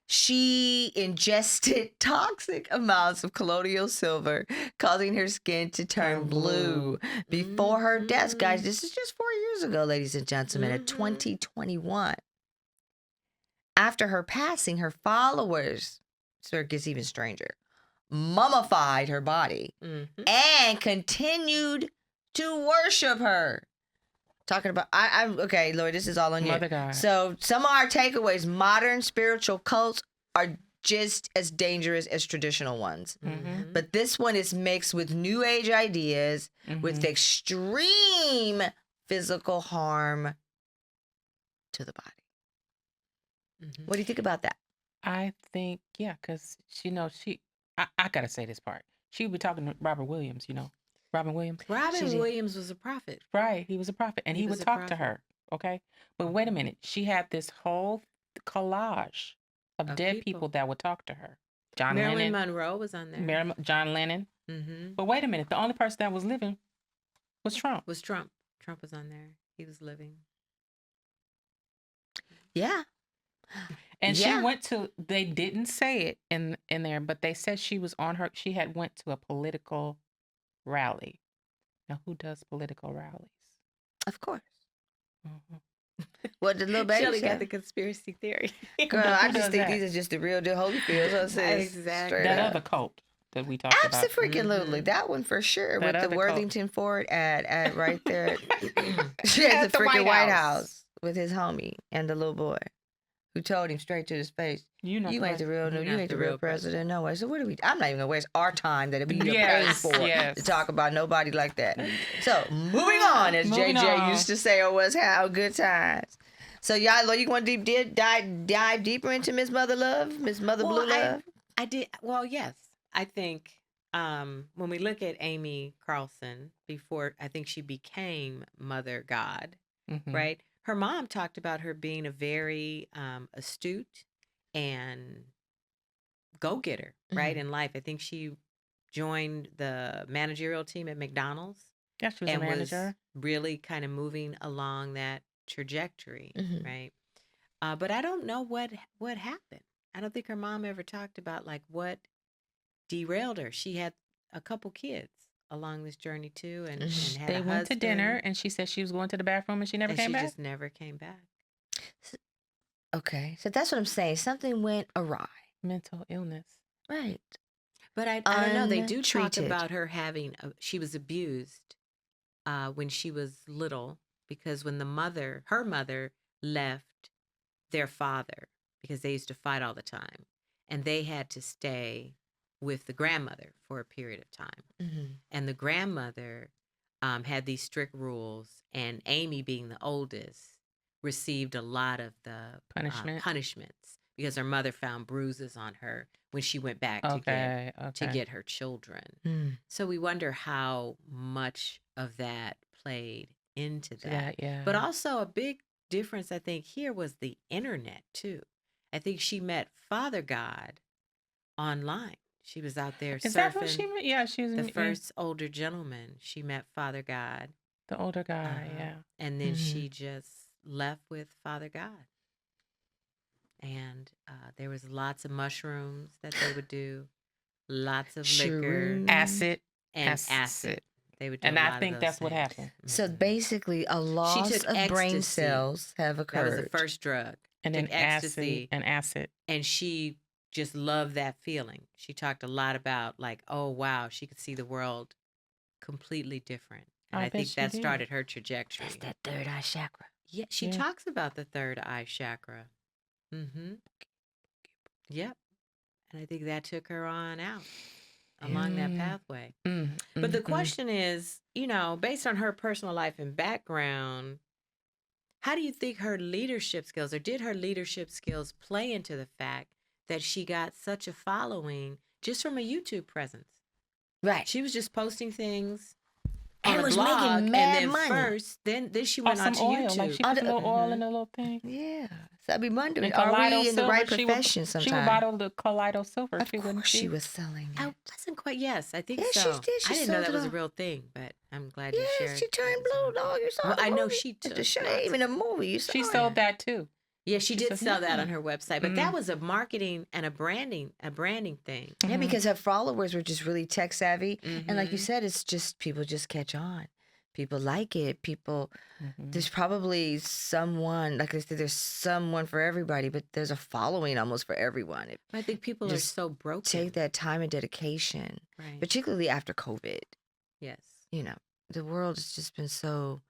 She ingested toxic amounts of colloidal silver, causing her skin to turn blue. Before her death, guys, this is just 4 years ago, ladies and gentlemen, at 2021. After her passing, her followers, so it gets even stranger, mummified her body Mhm. and continued to worship her. Talking about, okay, Lord, this is all on you. Mother God. So some of our takeaways: modern spiritual cults are just as dangerous as traditional ones. Mhm. But this one is mixed with new age ideas with Mhm. extreme physical harm to the body. Mhm. What do you think about that? I think, yeah, because I gotta say this part. She would be talking to Robert Williams, Robin Williams. Robin She- Williams was a prophet. Right. He was a prophet. And He he was would a talk to prophet. her. Okay. But wait a minute. She had this whole collage of Of dead people. people that would talk to her. John Marilyn Lennon. Monroe was on there. John Lennon. Mm-hmm. But wait a minute. The only person that was living was Trump. Was Trump. Trump was on there. He was living. Yeah. And Yeah. she went to, they didn't say it in there, but they said she had went to a political rally. Now, who does political rallies? Of course. Mhm. What did little baby Shelly say? got the conspiracy theory. Girl, Who I does just think that? these are just the real deal Holyfields. So it says Exactly. straight That up. other cult that we talked about. Absolutely. Mhm. That one for sure. That With the other Worthington Ford at right there. She At has the the freaking White White House. House with his homie and the little boy who told him straight to his face, You know, you ain't the real, no, you ain't the real president. No way. So what do we, I'm not even gonna waste our time that we are paying Yes, for yes. to talk about nobody like that. So moving on, as Moving JJ on. used to say, or was how good times. So y'all, you want to dive deeper into Miss Mother Love, Miss Mother Blue Love? I did. Well, yes. I think when we look at Amy Carlson before, I think she became Mother God, Mhm. right? Her mom talked about her being a very astute and go-getter, right, in life. I think she joined the managerial team at McDonald's Yeah, she was a and was manager. really kind of moving along that trajectory, Mhm. right? But I don't know what happened. I don't think her mom ever talked about like what derailed her. She had a couple kids along this journey too, and had They a went to husband, dinner, and she said she was going to the bathroom, and she never and came she back. just never came back. Okay, so that's what I'm saying. Something went awry. Mental illness. Right. But I don't know. They do talk Untreated. about her having she was abused when she was little, because when her mother left their father, because they used to fight all the time, and they had to stay with the grandmother for a period of time. Mhm. And the grandmother had these strict rules, and Amy, being the oldest, received a lot of the punishments because her mother found bruises on her when she went back to get her children. Mm. So we wonder how much of that played into that. Yeah. But also a big difference, I think, here was the internet too. I think she met Father God online. She was out there Is that who she surfing. met? Yeah, she was The first older gentleman. She met Father God. the older guy. Yeah. And then Mhm. she just left with Father God. And there was lots of mushrooms that they would do, lots of liquor, Shrooms. Acid. and acid. They would do And a I lot of think those that's what things. happened. So Mhm. basically, a loss took of brain ecstasy. cells have That occurred. was the first drug. And Took then ecstasy, acid. and she just loved that feeling. She talked a lot about like, oh wow, she could see the world completely different. And I bet think she that did. started her trajectory. That's that third eye chakra. Yeah, she Yeah. talks about the third eye chakra. Mm-hmm. Yep. And I think that took her on out along that pathway. But the question is, based on her personal life and background, how do you think her leadership skills, or did her leadership skills play into the fact that she got such a following just from a YouTube presence? Right. She was just posting things And on a was blog, making mad and money. then she Or went some onto oil. YouTube. Like she put a little oil in the little thing. Yeah. So I'd be wondering, And are Kaleido we in the right silver, profession She would sometimes? bottle the Kaleido silver. Of Wouldn't course she was selling I it. wasn't quite. Yes, I think Yeah, she so. did. She I didn't know sold that it was a all. real thing, but I'm glad you Yeah, shared. she turned blue, dog. You saw Well, the I know movie. she It's took a shame. lots Even a movie. You saw She it. sold that too. Yeah, she did said, sell that "Yeah." on her website, but that was a marketing and a branding thing. Yeah, because her followers were just really tech savvy. And like you Mhm. said, it's just people just catch on. People like it. People, there's probably someone, like I said, there's someone for everybody, but there's a following almost for everyone. I think people are Just so broken. take that time and dedication, Right. particularly after COVID. Yes. The world has just been so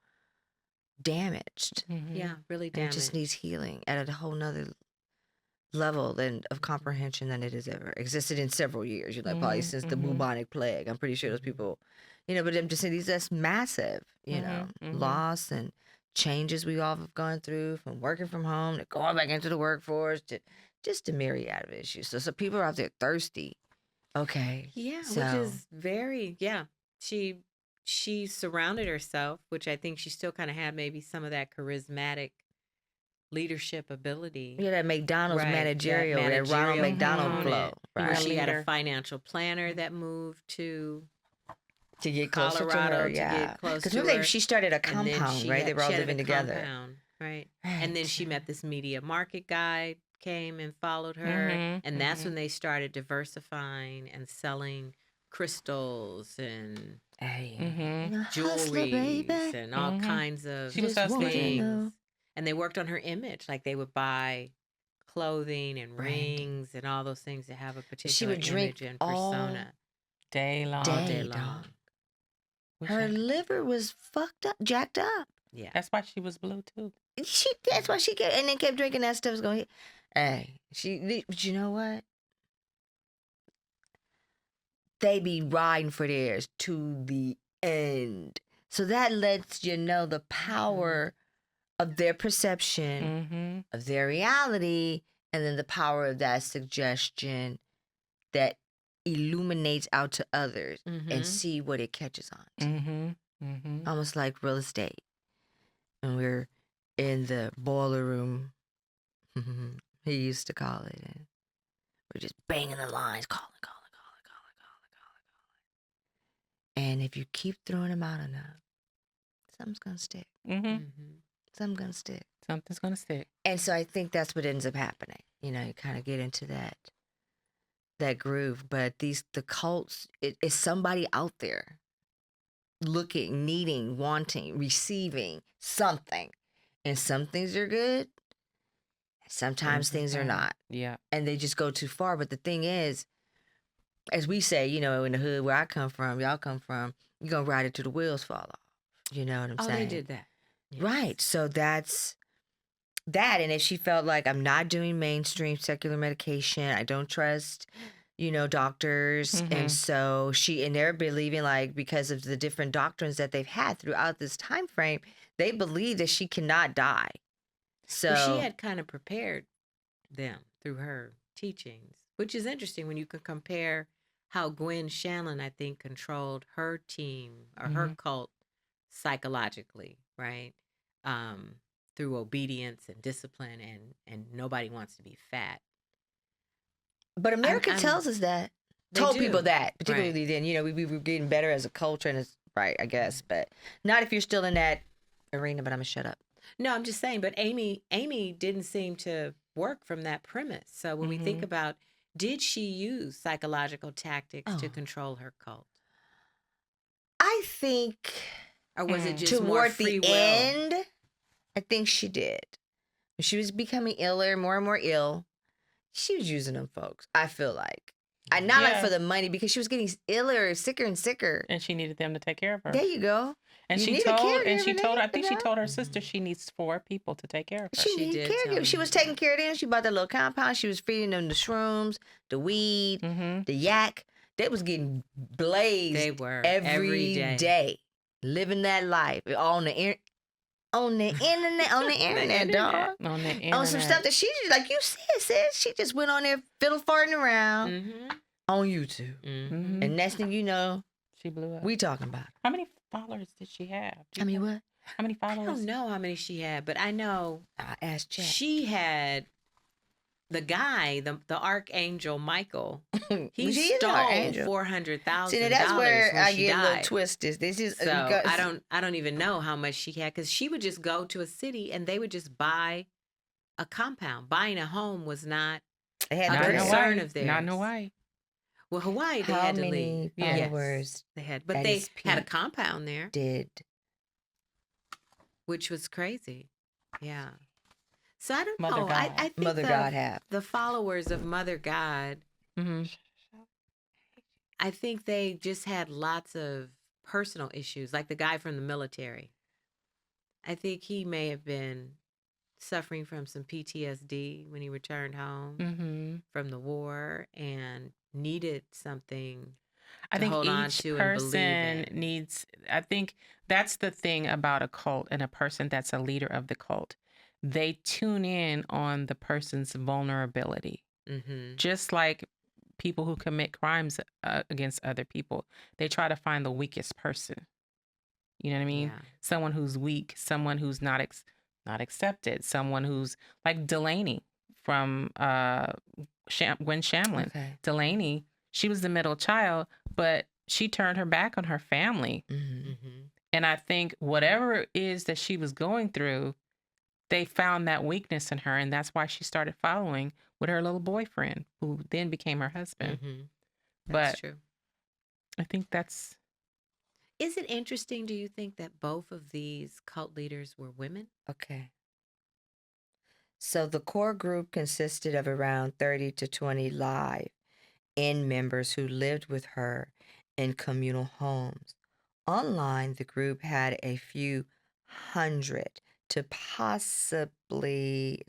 damaged. Yeah, really And it damaged. just needs healing at a whole nother level of comprehension than it has ever existed in several years. Probably since the bubonic plague. I'm pretty sure those people, but I'm just saying that's massive, loss and changes we all have gone through, from working from home to going back into the workforce to just a myriad of issues. So people are out there thirsty. Okay. Yeah, So, which is very, she surrounded herself, which I think she still kind of had maybe some of that charismatic leadership ability. yeah, that McDonald's Right, that managerial, that Ronald managerial McDonald component, flow. where Right. she had a leader. financial planner that moved to To get closer Colorado to her, to yeah. get close Because to remember, her. she started a And then compound, right? They were all she had living a together. compound, right? And then Right. she met this media market guy, came and followed her, and that's when they started diversifying and selling crystals and Hey. jewelries and all kinds of She was Just want to things. know. And they worked on her image, like they would buy clothing and Branding. rings and all those things that have a particular She would drink image and all persona Day long. all day day, long. dog. Wish Her I could- liver was fucked up, jacked up. Yeah. That's why she was blue too. That's why she kept, and then kept drinking that stuff. Was going, hey, but you know what? They be riding for theirs to the end. So that lets you know the power of their perception, of their reality, and then the power of that suggestion that illuminates out to others Mm-hmm. and see what it catches on to. Mm-hmm. Mm-hmm. Almost like real estate. And we're in the boiler room, he used to call it, and we're just banging the lines, calling. And if you keep throwing them out enough, something's going to stick. Mm-hmm. Mm-hmm. Something's going to stick. Something's gonna stick. And so I think that's what ends up happening. You know, you kind of get into that groove. But the cults, it is somebody out there looking, needing, wanting, receiving something. And some things are good. Sometimes things are not. Yeah. And they just go too far. But the thing is, as we say, you know, in the hood where I come from, y'all come from, you're going to ride it till the wheels fall off. You know what I'm saying? Oh, they did that. Yes. Right. So that's that. And if she felt like I'm not doing mainstream secular medication, I don't trust, you know, doctors. Mhm. And so and they're believing, like, because of the different doctrines that they've had throughout this time frame, they believe that she cannot die. So Well, she had kind of prepared them through her teachings, which is interesting when you can compare how Gwen Shamblin, I think, controlled her team or her cult psychologically, right? Through obedience and discipline, and nobody wants to be fat. But America I'm- tells us that. They Told do. people that, particularly Right. then. You know, we were getting better as a culture, and it's right, I guess. But not if you're still in that arena. But I'm going to shut up. No, I'm just saying, but Amy didn't seem to work from that premise. So when we think about, did she use psychological tactics to Oh. control her cult? I think Or was it just more toward free the will? end, I think she did. When she was becoming iller, more and more ill, she was using them folks, I feel like. Not like Yeah. for the money, because she was getting iller, sicker and sicker. And she needed them to take care of her. There you go. And You she need a told, caregiver, I think she you know? told her sister she needs 4 people to take care of her. She She needed did tell caregivers. She me was that. taking care of them. She bought that little compound. She was feeding them the shrooms, the weed, Mm-hmm. the yak. They was getting blazed They were every day. Living that life on the internet, on the internet, dog. On the internet. On some stuff that she just, like you said, she just went on there fiddle farting around Mm-hmm. on YouTube. Mm-hmm. And next thing you know, She blew up. we talking about it. How many followers did she have? Do you I mean, know? what? How many I followers? don't know how many she had, but I know I asked Jack. she had the guy, the Archangel Michael. He She is an stole archangel. $400,000. See, now that's where when I she get a little died. twisted. This is So I don't even know how much she had, because she would just go to a city and they would just buy a compound. Buying a home was not They had a Not in bread. concern Hawaii. of theirs. Not in Hawaii. Well, Hawaii they How had to many leave. followers They had, but at they its had a peak compound there, did? which was crazy. Yeah. So I don't Mother know. God. I think Mother God have. the followers of Mother God, Mm-hmm. I think they just had lots of personal issues, like the guy from the military. I think he may have been suffering from some PTSD when he returned home Mm-hmm. from the war and needed something I to think hold on each to and believe person in. needs, I think that's the thing about a cult and a person that's a leader of the cult. They tune in on the person's vulnerability. Mm-hmm. Just like people who commit crimes against other people, they try to find the weakest person. You know what I mean? Yeah. Someone who's weak, someone who's not accepted, someone who's like Delaney from Gwen Shamblin. Okay. Delaney, she was the middle child, but she turned her back on her family. Mm-hmm. Mm-hmm. And I think whatever it is that she was going through, they found that weakness in her. And that's why she started following with her little boyfriend, who then became her husband. Mm-hmm. But That's true. I think that's, Is it interesting, do you think, that both of these cult leaders were women? Okay. So the core group consisted of around 30 to 20 live-in members who lived with her in communal homes. Online, the group had a few hundred to possibly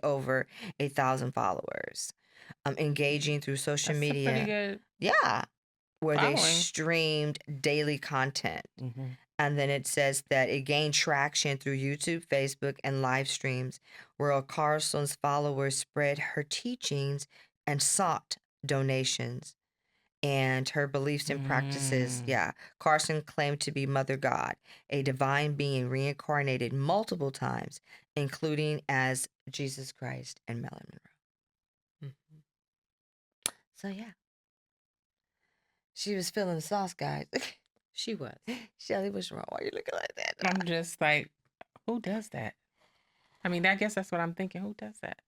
over 1,000 followers, engaging through social that's media. a pretty good Yeah, where they following. streamed daily content. Mm-hmm. And then it says that it gained traction through YouTube, Facebook, and live streams, where Carson's followers spread her teachings and sought donations, and her beliefs and practices. Yeah. Carson claimed to be Mother God, a divine being reincarnated multiple times, including as Jesus Christ and Marilyn Monroe. So, yeah. She was feeling the sauce, guys. She was. Shelly, what's wrong? Why are you looking like that? I'm just like, who does that? I mean, I guess that's what I'm thinking. Who does that?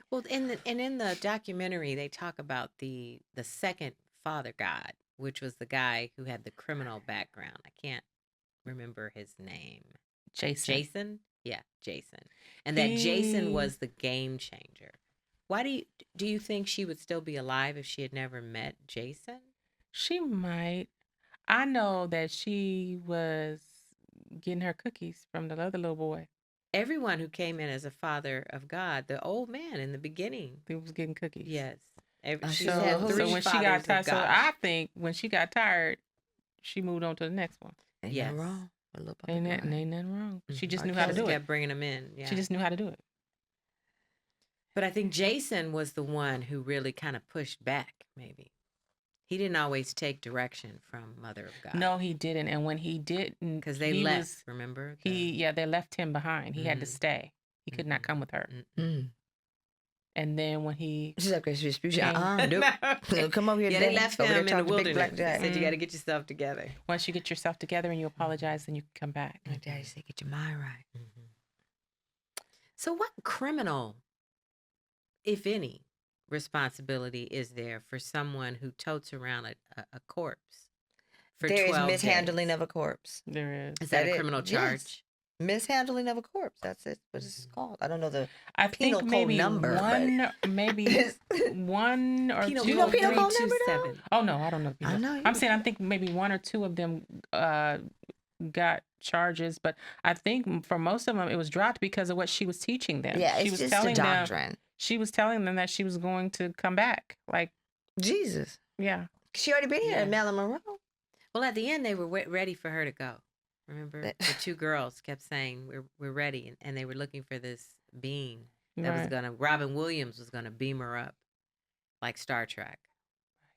Well, in the documentary, they talk about the second father god, which was the guy who had the criminal background. I can't remember his name. Jason. Jason? Yeah, Jason. And that Jason He- was the game changer. Why do you think she would still be alive if she had never met Jason? She might. I know that she was getting her cookies from the other little boy. Everyone who came in as a father of God, the old man in the beginning. He was getting cookies. Yes. She So- had so three when she fathers got of tired, so God. I think when she got tired, she moved on to the next one. Ain't Yes. nothing wrong. A little Ain't, puppy crying. ain't nothing wrong. She just Our knew how to kids do it. kept bringing them in. Yeah. She just knew how to do it. But I think Jason was the one who really kind of pushed back, maybe. He didn't always take direction from Mother of God. No, he didn't. And when he didn't, Because they he left, was- remember? they left him behind. He had to Mhm. stay. He could not come with her. Mm. And then when he She's like, she's came- nope. Come over here. Yeah, today. they left Over there him in the talking to Big wilderness. Black They Jack. said, you got to get yourself together. once you get yourself together and you apologize, then you can come back. My daddy said, get your mind right. So what criminal, if any, responsibility is there for someone who totes around a corpse for There is 12 mishandling days? of a corpse. There is. Is that That a it- criminal yes. charge? Mishandling of a corpse. That's it. What it's called. I don't know the I penal think code maybe number, but- maybe one or Penal two. You know Code penal code number, 327. Oh no, I don't know. I know I'm you- saying I think maybe one or two of them got charges, but I think for most of them it was dropped because of what she was teaching them. Yeah, she it's was just a telling them doctrine. she was telling them that she was going to come back. Like, Jesus. yeah. She already been here Yeah. at Marilyn Monroe. Well, at the end, they were ready for her to go. Remember, the two girls kept saying, "We're ready," and they were looking for this being that was Right. gonna. Robin Williams was gonna beam her up, like Star Trek.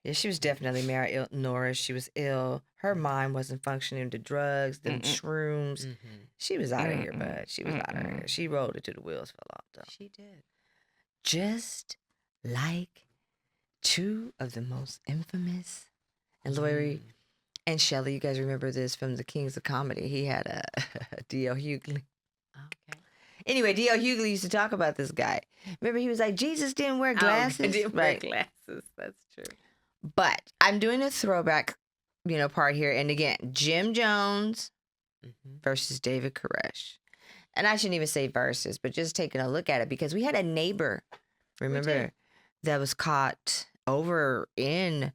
Yeah, she was definitely Mary Norris. She was ill. Her mind wasn't functioning. The drugs, the Mm-mm. shrooms. She was out of here, Mm-mm. bud. She was out of here. Mm-mm. She rolled it till the wheels fell off, though. She did. Just like two of the most infamous. And Laurie and Shelly, you guys remember this from the Kings of Comedy. He had a D.L. Hughley. Okay. Anyway, D.L. Hughley used to talk about this guy. Remember, he was like, Jesus didn't wear glasses. Oh, didn't right. wear glasses. That's true. But I'm doing a throwback, part here. And again, Jim Jones versus David Koresh. And I shouldn't even say versus, but just taking a look at it because we had a neighbor, remember, that was caught over in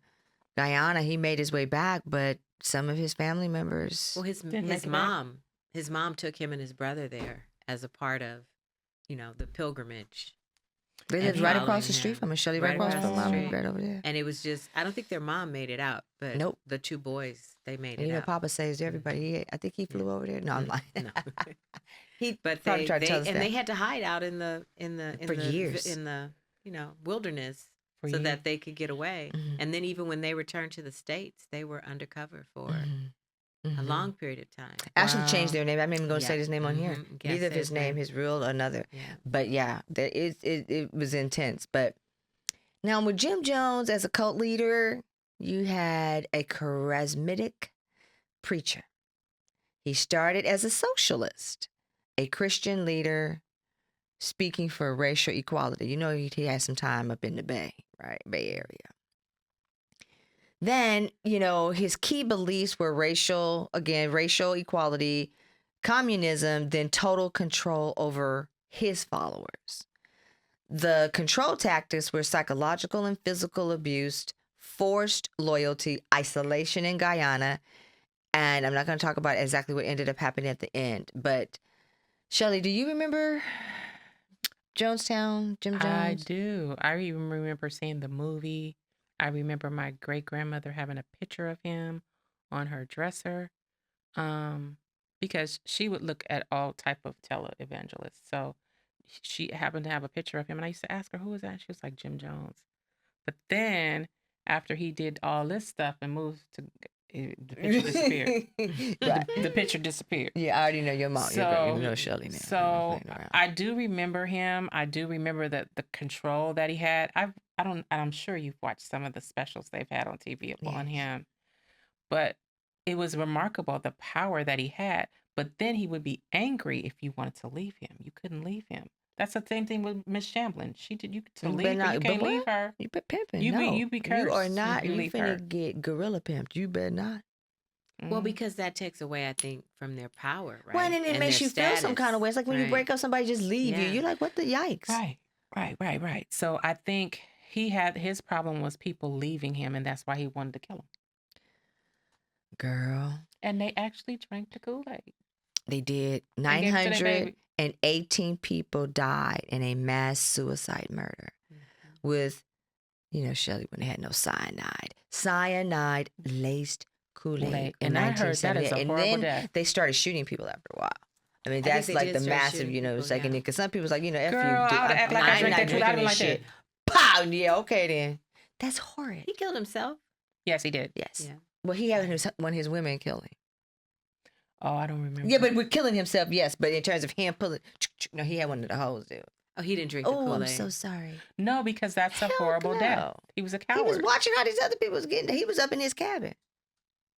Guyana. He made his way back, but some of his family members. Well, his Didn't make it his mom took him and his brother there as a part of, the pilgrimage. They and lived right across following the street him. from us. Shelly, Right right across across from the mom, street. right over there. And it was just, I don't think their mom made it out, but Nope. the two boys, they made And it out. Papa saves everybody. I think he flew over there. No, I'm lying. No. He But probably they, tried to tell us and that. they had to hide out in the For years. in the wilderness For so years. that they could get away. Mhm. And then even when they returned to the States, they were undercover for a Mhm. long period of time. Actually Wow. changed their name. I'm not even going to Yeah. say his name on here. Mhm. Can't Neither of say his his name, name. his real, another. Yeah. But yeah, it was intense. But now with Jim Jones as a cult leader, you had a charismatic preacher. He started as a socialist, a Christian leader speaking for racial equality. He had some time up in the Bay Area. Then, his key beliefs were racial equality, communism, then total control over his followers. The control tactics were psychological and physical abuse, forced loyalty, isolation in Guyana, and I'm not going to talk about exactly what ended up happening at the end. But, Shelly, do you remember Jonestown, Jim Jones? I do. I even remember seeing the movie. I remember my great grandmother having a picture of him on her dresser, because she would look at all type of televangelists. So she happened to have a picture of him, and I used to ask her, "Who is that?" She was like, "Jim Jones." But then after he did all this stuff and moved to, the picture disappeared. Right. The picture disappeared. Yeah, I already know your mom. So, you know Shelli now. So I do remember him. I do remember the control that he had. I'm sure you've watched some of the specials they've had on TV on him. But it was remarkable the power that he had. But then he would be angry if you wanted to leave him. You couldn't leave him. That's the same thing with Miss Shamblin. She did you to leave her. You can't leave her. You be pimping. You be cursed. You are not. You You leave finna her. get gorilla pimped. You better not. Well, because that takes away, I think, from their power, right? Well, and it makes you feel some kind of way. It's like when you break up, somebody just leave you. You're like, what the yikes? Right. So I think his problem was people leaving him, and that's why he wanted to kill him. Girl. And they actually drank the Kool-Aid. They did. They gave it to their baby. 918 people died in a mass suicide murder with, Shelli, when they had no cyanide. Cyanide laced Kool-Aid in And I heard that is a 1978. horrible And then death. they started shooting people after a while. I mean, I think that's they like did the start massive, shooting people, second, because some people's like, F Girl, you. I would act like I I'm drink not that too. I'd drinking be this like shit. that. Pow! Yeah, okay then. That's horrid. He killed himself. Yes, he did. Yes. Yeah. Well, he had one of his women kill him. Oh, I don't remember. Yeah, but with killing himself, yes. But in terms of him pulling, no, he had one of the hoes do. Oh, he didn't drink the Oh, Kool-Aid. I'm so sorry. No, because that's a Hell horrible no. death. He was a He coward. was watching how these other people was getting. He was up in his cabin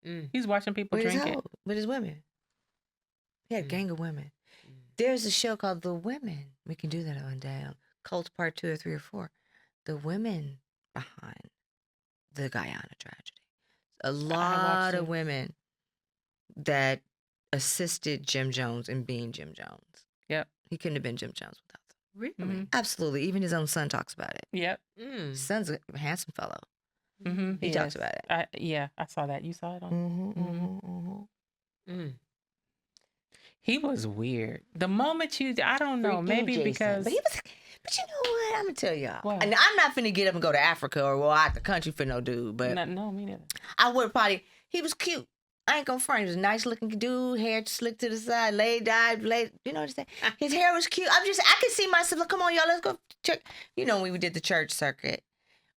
He was watching people with his drink it. hoes, with his women. He had a gang of women. Mm. There's a show called The Women. We can do that one day. Cult Part 2 or 3 or 4. The women behind the Guyana tragedy. A lot of women that assisted Jim Jones in being Jim Jones. Yep. He couldn't have been Jim Jones without them. Really? Mhm. Absolutely. Even his own son talks about it. Yep. His son's a handsome fellow. Mm-hmm. He talks about it. I saw that. You saw it on. He was weird. The moment I don't know, Freaking maybe Jason. because But you know what? I'm gonna tell y'all. What? And I'm not finna get up and go to Africa or out the country for no dude. But no, me neither. I would probably. He was cute. I ain't gonna front. He was a nice looking dude, hair slicked to the side, dyed. You know what I'm saying? His hair was cute. I could see myself. Like, come on, y'all, let's go check. When we did the church circuit,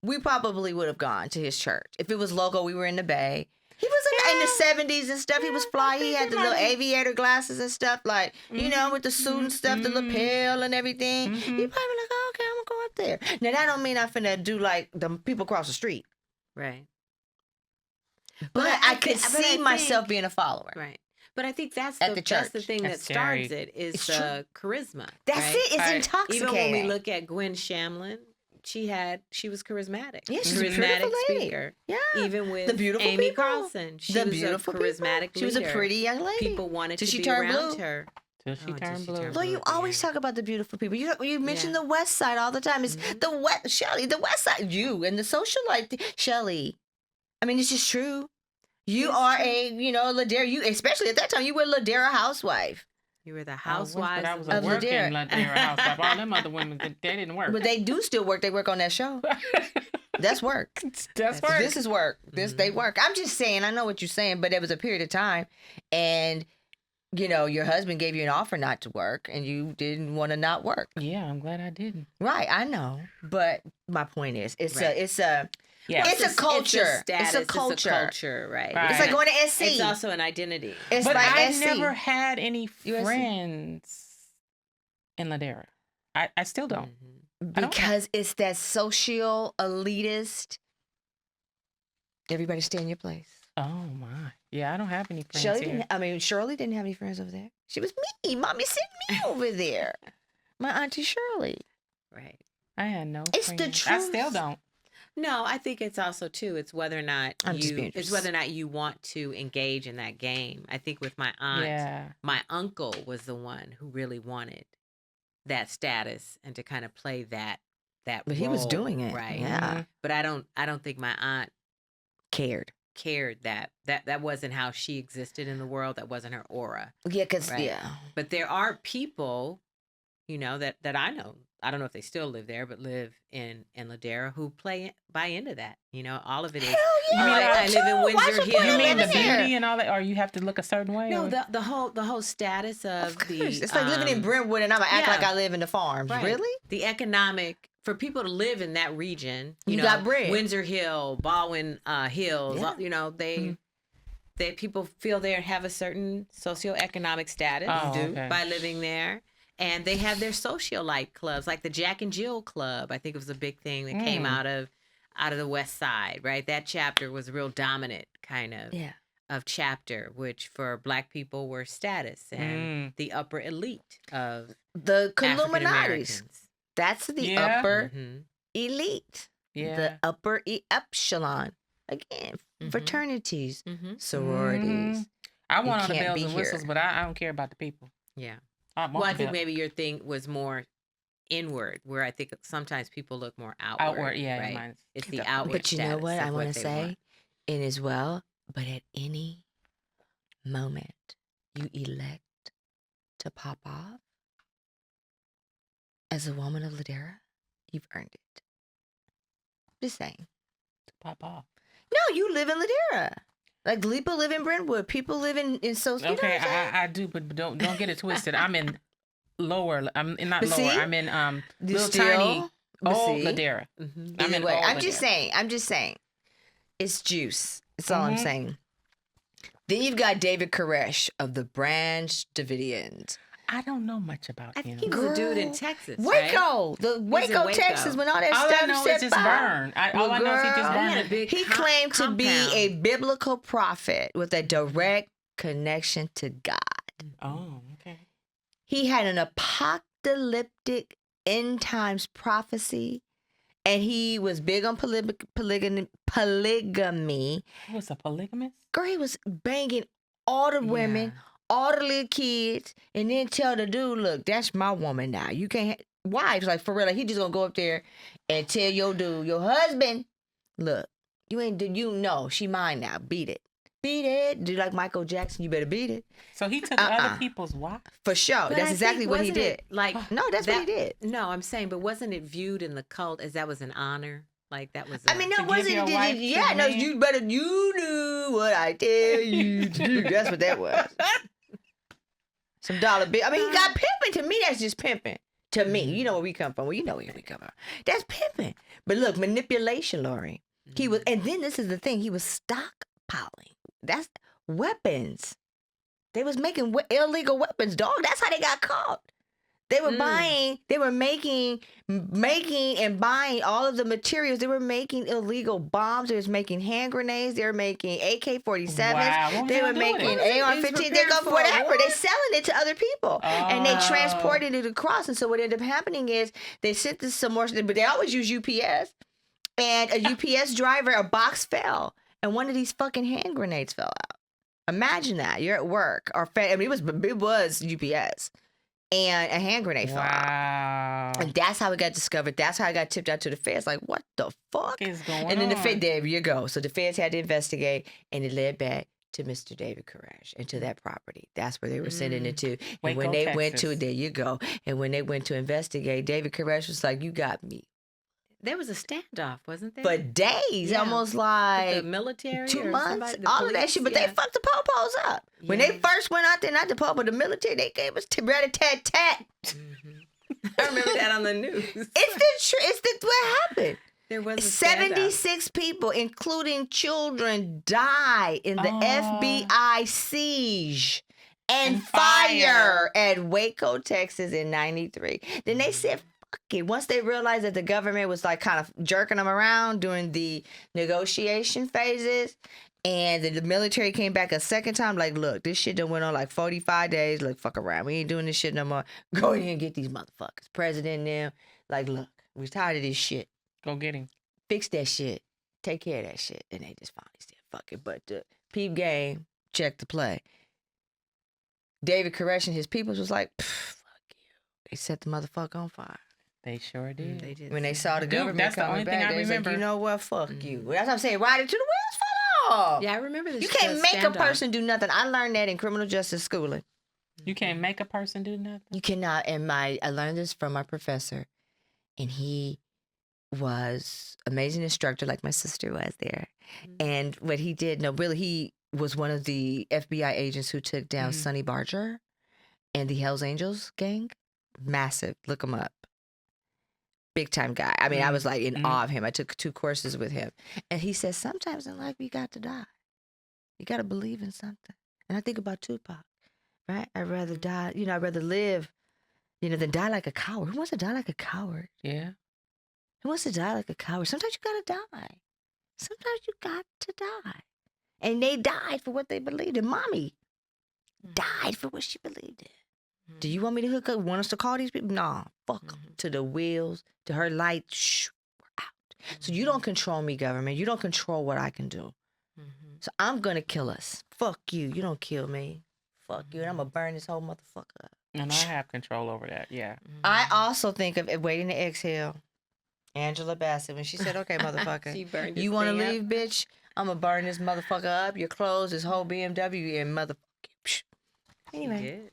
we probably would have gone to his church if it was local. We were in the Bay. He was in the 70s and stuff. He was fly. He had the little aviator glasses and stuff, like, with the suit and stuff, the lapel and everything. He probably like, oh, okay, I'm going to go up there. Now, that don't mean I'm finna do like the people across the street. Right. But I could see myself being a follower. Right. But I think that's At the that's the church. thing That's that starts scary. it is It's the charisma. That's right? it. It's Right. intoxicating. Even when we look at Gwen Shamblin, she was charismatic. Yeah, she's a charismatic beautiful lady. speaker. Yeah. Even with The beautiful Amy people. Carlson, she The was beautiful a charismatic people. She was a leader. pretty young lady. People wanted Till to she be turned around blue. her. Till she Oh, turned blue. Lord, you always talk about the beautiful people. You mention the West Side all the time. It's the West, Shelli, the West Side. You and the socialite, Shelli. I mean, it's just true. You are a, Ladera. You, especially at that time, you were a Ladera housewife. You were the But housewives I was of a working Ladera. Ladera housewife. All them other women, they didn't work. But they do still work. They work on that show. That's work. That's work. This is work. They work. I'm just saying. I know what you're saying, but there was a period of time, and your husband gave you an offer not to work, and you didn't want to not work. Yeah, I'm glad I didn't. Right, I know. But my point is, it's Right. It's a It's culture. a status. It's a culture. Right. Right. It's like going to SC. It's also an identity. It's But like I SC. never had any USC. friends in Ladera. I still don't. Mhm. I don't- Because it's that social elitist. Everybody stay in your place. Oh my. Yeah, I don't have any friends here. Shirley didn't have any friends over there. She was me. Mommy sent me over there. My auntie Shirley. Right. I had no It's the friends. I still truth. don't. No, I think it's also too. It's whether or not I'm just being it's whether or not you want to engage in that game. I think with my aunt, Yeah. my uncle was the one who really wanted that status and to kind of play that But he was role, doing it. right? Yeah. But I don't think my aunt Cared. that wasn't how she existed in the world. That wasn't her aura. Yeah, because, Right. yeah. But there are people, that I know. I don't know if they still live there, but live in Ladera who buy into that. All of it is. Hell yeah, I I live do. in Why Windsor should Hills. put You I mean live the there. beauty and all that, or you have to look a certain way? No, or- the whole status of Of course. the It's like living in Brentwood and I'm going to act yeah. like I live in the farms. right. Really? the economic for people to live in that region, you know, got bread. Windsor Hill, Baldwin Hills, Yeah. you know, they people feel they have a certain socioeconomic status Okay. by living there. And they have their socialite clubs, like the Jack and Jill Club. I think it was a big thing that came out of the West Side, right? That chapter was a real dominant kind of chapter, which for Black people were status and the upper elite of The African Illuminatis. Americans. That's the Yeah. upper Mhm. elite. Yeah. The upper epsilon. Again, fraternities, sororities. I want all the can't bells be and whistles, here. but I don't care about the people. Yeah. I want Well, I the think bell- maybe your thing was more inward, where I think sometimes people look more outward. outward. Yeah, right? mine's- It's the outward. But you know status what of I want to they say? want. And as well, but at any moment you elect to pop off as a woman of Ladera, you've earned it. Just saying. pop off. No, you live in Ladera. Like people live in Brentwood. People live in so. You know Okay, what I'm saying? I do, but don't get it twisted. I'm in lower. I'm not But lower. see, I'm in little still- tiny but old see, Ladera. Mhm. I'm Either in way, old I'm just Ladera. saying. It's juice. That's all I'm saying. Then you've got David Koresh of the Branch Davidians. I don't know much about I him. think he was a dude in Girl, Texas. Right? Waco, Waco, Waco. Texas, when all that All stuff I know set is just by. burn. All I know is he just girl, He had burned. a big He claimed to be compound. a biblical prophet with a direct connection to God. Oh, okay. He had an apocalyptic end times prophecy, and he was big on polygamy. He was a polygamist. Girl, he was banging all the women, all the little kids, and then tell the dude, look, that's my woman now. You can't wives, like for real. Like he just gonna go up there and tell your dude, your husband, look, you know, she mine now. Beat it. Beat it. Do like Michael Jackson, you better beat it. So he took other people's wives. For sure. But That's I exactly think, what he wasn't did. it, like No, that's what he did. No, I'm saying, but wasn't it viewed in the cult as that was an honor? Like that was. I mean, no, To give wasn't your it? wife to Yeah, the no, man? you knew what I tell you to do. That's what that was. Some dollar bill. I mean, he got pimping. To me, that's just pimping. To me, you know where we come from. Well, you know where we come from. That's pimping. But look, manipulation, Laurie. He was, and then this is the thing. He was stockpiling. That's weapons. They was making illegal weapons, dog. That's how they got caught. They were buying, they were making and buying all of the materials. They were making illegal bombs. They was making hand grenades. They were making AK-47s. Wow, what was They y'all were doing? making It was AR-15. They prepared go for whatever. war? They selling it to other people, and they Oh. transported it across. And so what ended up happening is they sent this some more, but they always use UPS. And a UPS driver, a box fell, and one of these fucking hand grenades fell out. Imagine that you're at work, or I mean, it was UPS, and a hand grenade fell out. Wow. And that's how it got discovered. That's how it got tipped out to the feds. Like, what the fuck? What is going And then the on? Fed, there you go. So the feds had to investigate, and it led back to Mr. David Koresh and to that property. That's where they were sending it to. And Waco, when they went to Texas. there you go. And when they went to investigate, David Koresh was like, "You got me." There was a standoff, wasn't there? For days, Yeah. almost With like the military, 2 or months, somebody, the all of that police? shit. But Yeah. they fucked the popos up. When Yeah. they first went out there, not the popo, the military, they gave us rat-a-tat-tat. I remember that on the news. It's the what happened. There was a 76 people, including children, died in the FBI siege and fire at Waco, Texas in 93. Then they said, fuck it. Once they realized that the government was like kind of jerking them around during the negotiation phases, and the military came back a second time, like, look, this shit done went on like 45 days. Look, fuck around. We ain't doing this shit no more. Go ahead and get these motherfuckers. President and them, like, look, we're tired of this shit. Go get him. Fix that shit. Take care of that shit. And they just finally said, fuck it. But the peep game, check the play. David Koresh and his peoples was like, fuck you. They set the motherfucker on fire. They sure did. They did. When they saw the Dude, government that's the coming only thing back, I they was like, remember. you know what? Fuck you. That's what I'm saying. Ride it till the wheels fall off. Yeah, I remember this. You can't the make a standoff. person do nothing. I learned that in criminal justice schooling. You can't make a person do nothing. You cannot. And I learned this from my professor, and he was amazing instructor, like my sister was there. And what he did, he was one of the FBI agents who took down Sonny Barger and the Hells Angels gang. Massive. Look them up. big time guy. I mean, I was like in Mm. awe of him. I took 2 courses with him. And he says, sometimes in life, you got to die. You got to believe in something. And I think about Tupac, right? I'd rather die, I'd rather live, than die like a coward. Who wants to die like a coward? Yeah. Who wants to die like a coward? Sometimes you got to die. Sometimes you got to die. And they died for what they believed in. Mommy died for what she believed in. Do you want me to hook up? Want us to call these people? Nah, fuck 'em. To the wheels, to her light. Shh, we're out. So you don't control me, government. You don't control what I can do. So I'm gonna kill us. Fuck you. You don't kill me. Fuck you. And I'm gonna burn this whole motherfucker up. And I have control over that. Yeah. I also think of waiting to exhale. Angela Bassett, when she said, "Okay, motherfucker, She burned you this want to thing up. leave, bitch? I'm gonna burn this motherfucker up. Your clothes, this whole BMW, and motherfucker." Anyway,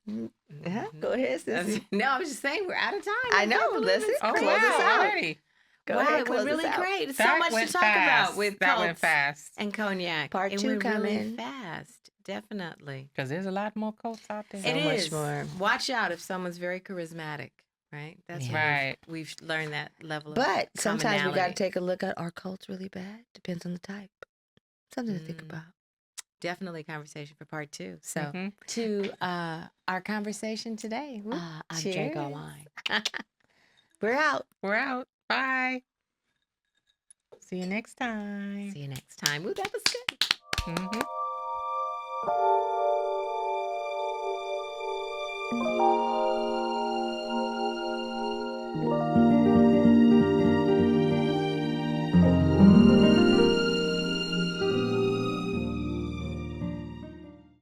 go ahead, sis. No, I was just saying we're out of time. I know. Let's Oh, close wow, us out. already. Go Wow, ahead, it close went really us out. great. It's That so much to went talk fast. about with That went Popes fast. and cognac. Part It 2 went really coming. fast. Definitely. Because there's a lot more coats out there. So It much is. more. Watch out if someone's very charismatic, right? That's Yeah. what Right. we've learned that level of But sometimes we got to commonality. take a look at our cults really bad. Depends on the type. Something to think about. Definitely conversation for part 2. So Mhm. to our conversation today. Woo. I've Cheers. drank all mine. We're out. We're out. Bye. See you next time. See you next time. Ooh, that was good. Mhm.